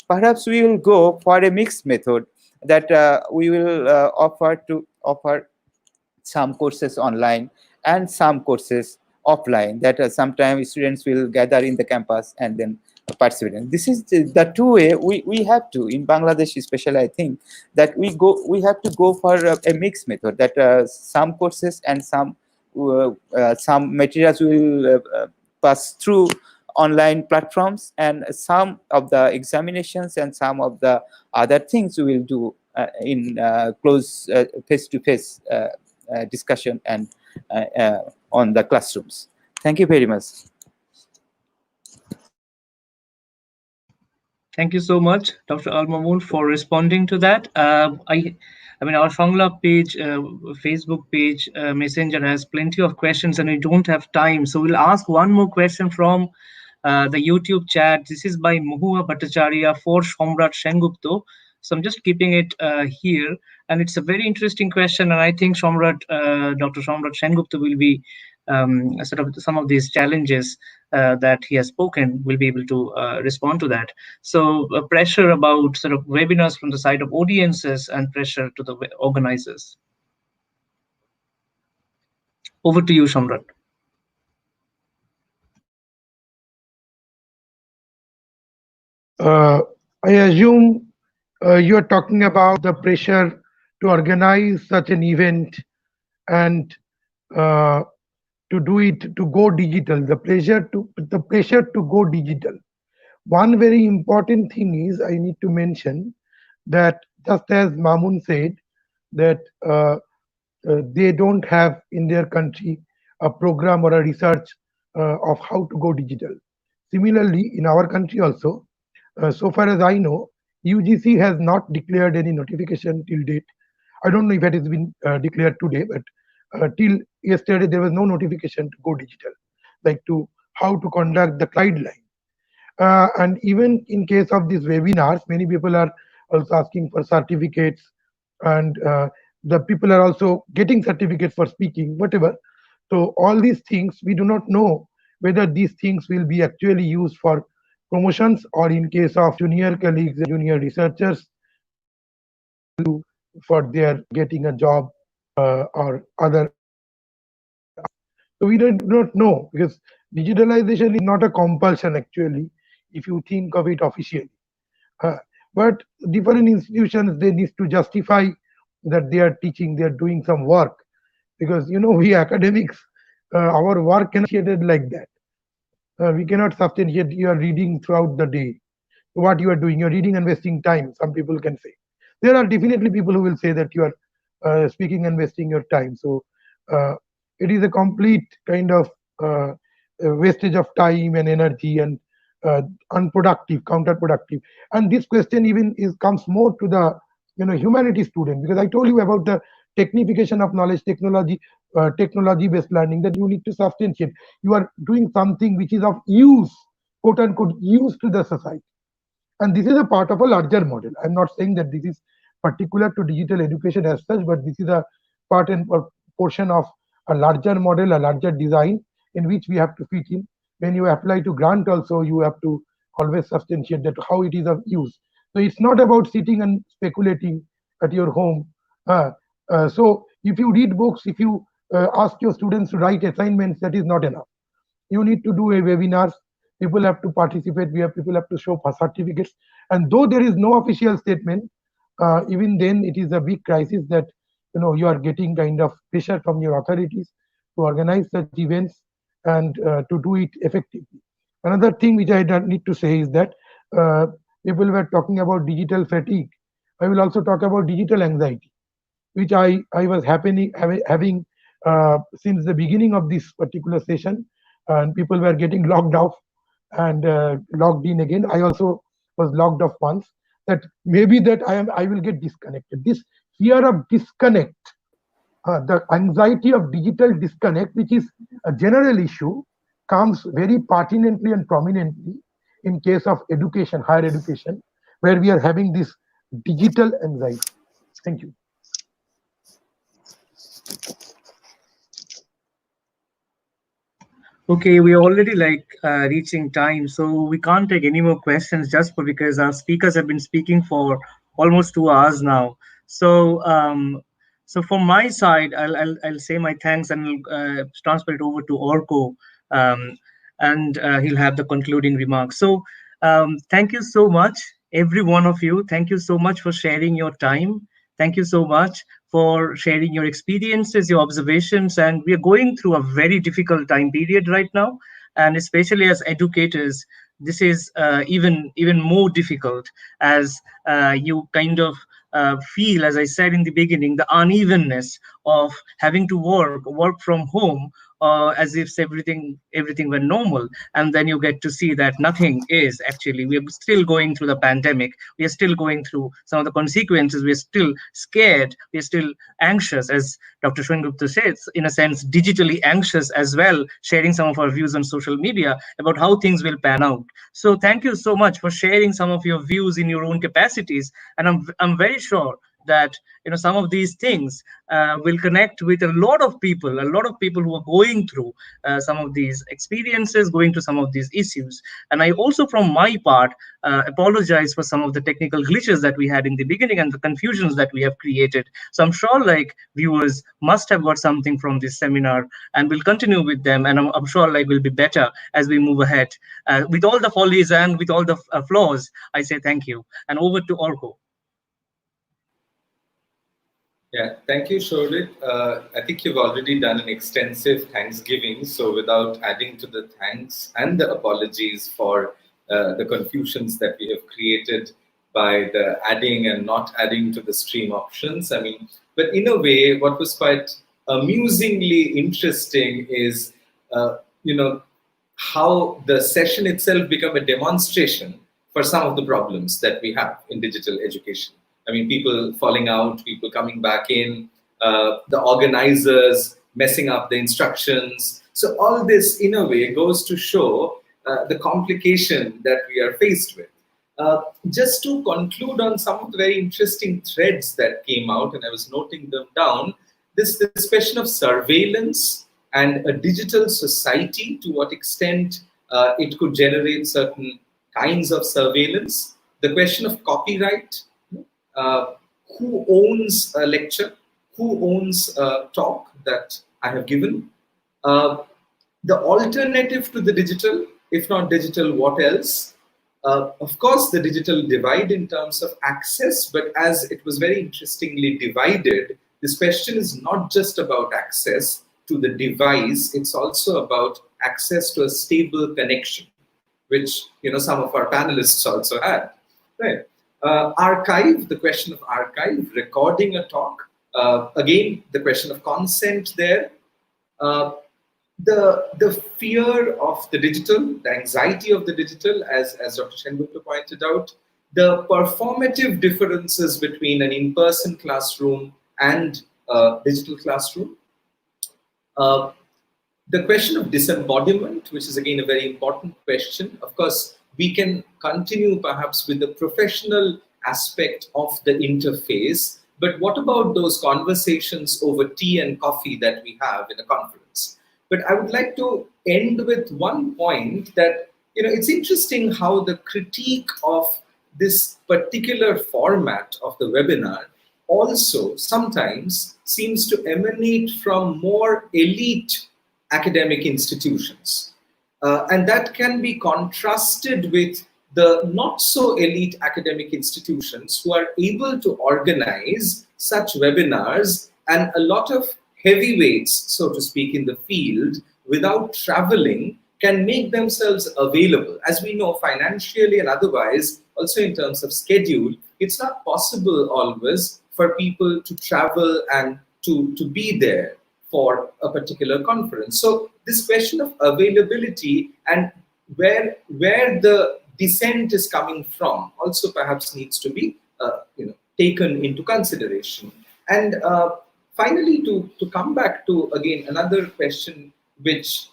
Perhaps we will go for a mixed method, that we will offer some courses online and some courses offline, that sometimes students will gather in the campus and then participate. This is the two way we have to, in Bangladesh especially, I think that we have to go for a mixed method, that some courses and some materials will pass through online platforms, and some of the examinations and some of the other things we will do in close face-to-face discussion and on the classrooms. Thank you very much. Thank you so much, Dr. Mamun, for responding to that. I mean, our Sanglap page, Facebook page, Messenger has plenty of questions, and we don't have time. So we'll ask one more question from the YouTube chat. This is by Sourit Bhattacharya for Samrat Sengupta. So I'm just keeping it here, and it's a very interesting question. And I think Dr. Samrat Sengupta will be sort of some of these challenges that he has spoken, will be able to respond to that. So pressure about sort of webinars from the side of audiences and pressure to the organizers. Over to you, Samrat. I assume you are talking about the pressure to organize such an event and to do it, to go digital, the pressure to go digital. One very important thing is, I need to mention that, just as Mamun said, that they don't have in their country a program or a research of how to go digital. Similarly, in our country also, so far as I know, UGC has not declared any notification till date. I don't know if it has been declared today, but till yesterday there was no notification to go digital, like to how to conduct the guideline. And even in case of these webinars, many people are also asking for certificates, and the people are also getting certificates for speaking, whatever. So all these things, we do not know whether these things will be actually used for promotions, or in case of junior colleagues and junior researchers, for their getting a job or other. So we do not know, because digitalization is not a compulsion actually, if you think of it officially. But different institutions, they need to justify that they are teaching, they are doing some work, because we academics, our work cannot be appreciated like that. We cannot substantiate you are reading throughout the day. What you are doing, you're reading and wasting time, some people can say. There are definitely people who will say that you are speaking and wasting your time. So it is a complete kind of wastage of time and energy, and unproductive, counterproductive. And this question even comes more to the humanities student, because I told you about the technification of knowledge, technology based learning, that you need to substantiate you are doing something which is of use, quote unquote, use to the society. And this is a part of a larger model. I'm not saying that this is particular to digital education as such, but this is a part and portion of a larger model, a larger design, in which we have to fit in. When you apply to grant also, you have to always substantiate that how it is of use. So it's not about sitting and speculating at your home. So if you read books, if you ask your students to write assignments, that is not enough. You need to do a webinars. People have to participate. People have to show certificates. And though there is no official statement, even then it is a big crisis that you are getting kind of pressure from your authorities to organize such events and to do it effectively. Another thing which I need to say is that people were talking about digital fatigue. I will also talk about digital anxiety, which I was having since the beginning of this particular session, and people were getting logged off and logged in again. I also was logged off once. That maybe that I will get disconnected. This fear of disconnect, the anxiety of digital disconnect, which is a general issue, comes very pertinently and prominently in case of education, higher education, where we are having this digital anxiety. Thank you. Okay, we're already reaching time, so we can't take any more questions just because our speakers have been speaking for almost 2 hours now. So, so from my side, I'll say my thanks and transfer it over to Orko, and he'll have the concluding remarks. So, thank you so much, every one of you. Thank you so much for sharing your time. Thank you so much for sharing your experiences, your observations. And we are going through a very difficult time period right now. And especially as educators, this is even more difficult, as you kind of feel, as I said in the beginning, the unevenness of having to work from home, as if everything were normal, and then you get to see that nothing is actually. We are still going through the pandemic. We are still going through some of the consequences. We are still scared. We are still anxious, as Dr. Sengupta says, in a sense, digitally anxious as well, sharing some of our views on social media about how things will pan out. So thank you so much for sharing some of your views in your own capacities, and I'm very sure that some of these things will connect with a lot of people who are going through some of these experiences, going through some of these issues. And I also, from my part, apologize for some of the technical glitches that we had in the beginning and the confusions that we have created. So I'm sure viewers must have got something from this seminar and will continue with them, and I'm sure will be better as we move ahead. With all the follies and with all the flaws, I say thank you, and over to Orko. Yeah, thank you, Sourit. I think you've already done an extensive Thanksgiving, so without adding to the thanks and the apologies for the confusions that we have created by the adding and not adding to the stream options. I mean, but in a way, what was quite amusingly interesting is, how the session itself became a demonstration for some of the problems that we have in digital education. I mean, people falling out, people coming back in, the organizers messing up the instructions. So all this, in a way, goes to show the complication that we are faced with. Just to conclude on some of the very interesting threads that came out, and I was noting them down, this question of surveillance and a digital society, to what extent it could generate certain kinds of surveillance, the question of copyright, who owns a lecture, who owns a talk that I have given, the alternative to the digital, if not digital, what else? Of course, the digital divide in terms of access, but as it was very interestingly divided, this question is not just about access to the device, it's also about access to a stable connection, which some of our panelists also had. Right. Archive, the question of archive, recording a talk, again, the question of consent there. The fear of the digital, the anxiety of the digital, as Dr. Sengupta pointed out, the performative differences between an in-person classroom and a digital classroom, the question of disembodiment, which is again a very important question. Of course, we can continue perhaps with the professional aspect of the interface, but what about those conversations over tea and coffee that we have in a conference? But I would like to end with one point that, it's interesting how the critique of this particular format of the webinar also sometimes seems to emanate from more elite academic institutions. And that can be contrasted with the not so elite academic institutions who are able to organize such webinars, and a lot of heavyweights, so to speak, in the field without traveling can make themselves available. As we know, financially and otherwise, also in terms of schedule, it's not possible always for people to travel and to be there for a particular conference. So this question of availability and where the descent is coming from also perhaps needs to be taken into consideration. And finally, to come back to, again, another question which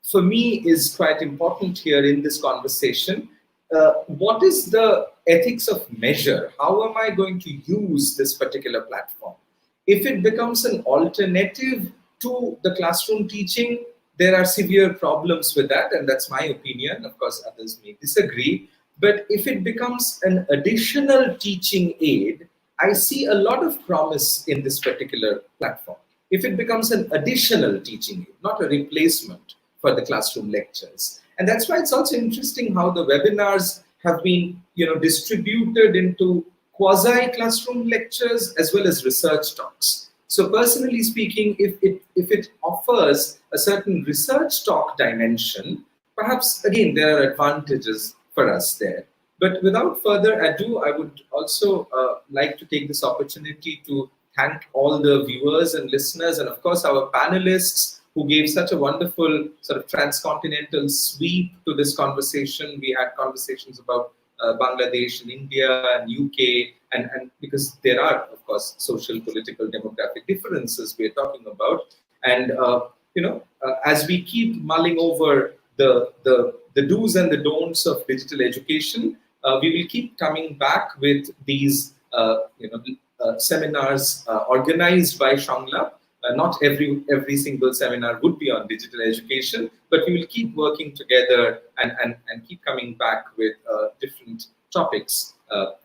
for me is quite important here in this conversation, what is the ethics of measure? How am I going to use this particular platform? If it becomes an alternative to the classroom teaching, there are severe problems with that, and that's my opinion. Of course, others may disagree. But if it becomes an additional teaching aid, I see a lot of promise in this particular platform. If it becomes an additional teaching aid, not a replacement for the classroom lectures. And that's why it's also interesting how the webinars have been distributed into quasi-classroom lectures as well as research talks. So personally speaking, if it offers a certain research talk dimension, perhaps, again, there are advantages for us there. But without further ado, I would also like to take this opportunity to thank all the viewers and listeners, and of course our panelists who gave such a wonderful sort of transcontinental sweep to this conversation. We had conversations about Bangladesh and India and UK, and because there are, of course, social, political, demographic differences we're talking about. And, as we keep mulling over the do's and the don'ts of digital education, we will keep coming back with these, seminars organized by Sanglap. Not every single seminar would be on digital education, but we will keep working together and keep coming back with different topics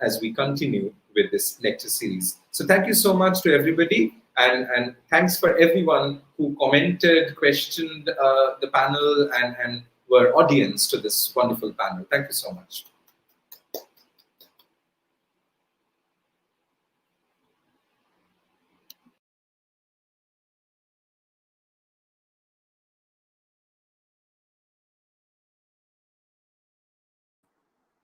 as we continue with this lecture series. So thank you so much to everybody, and thanks for everyone who commented, questioned the panel, and were audience to this wonderful panel. Thank you so much.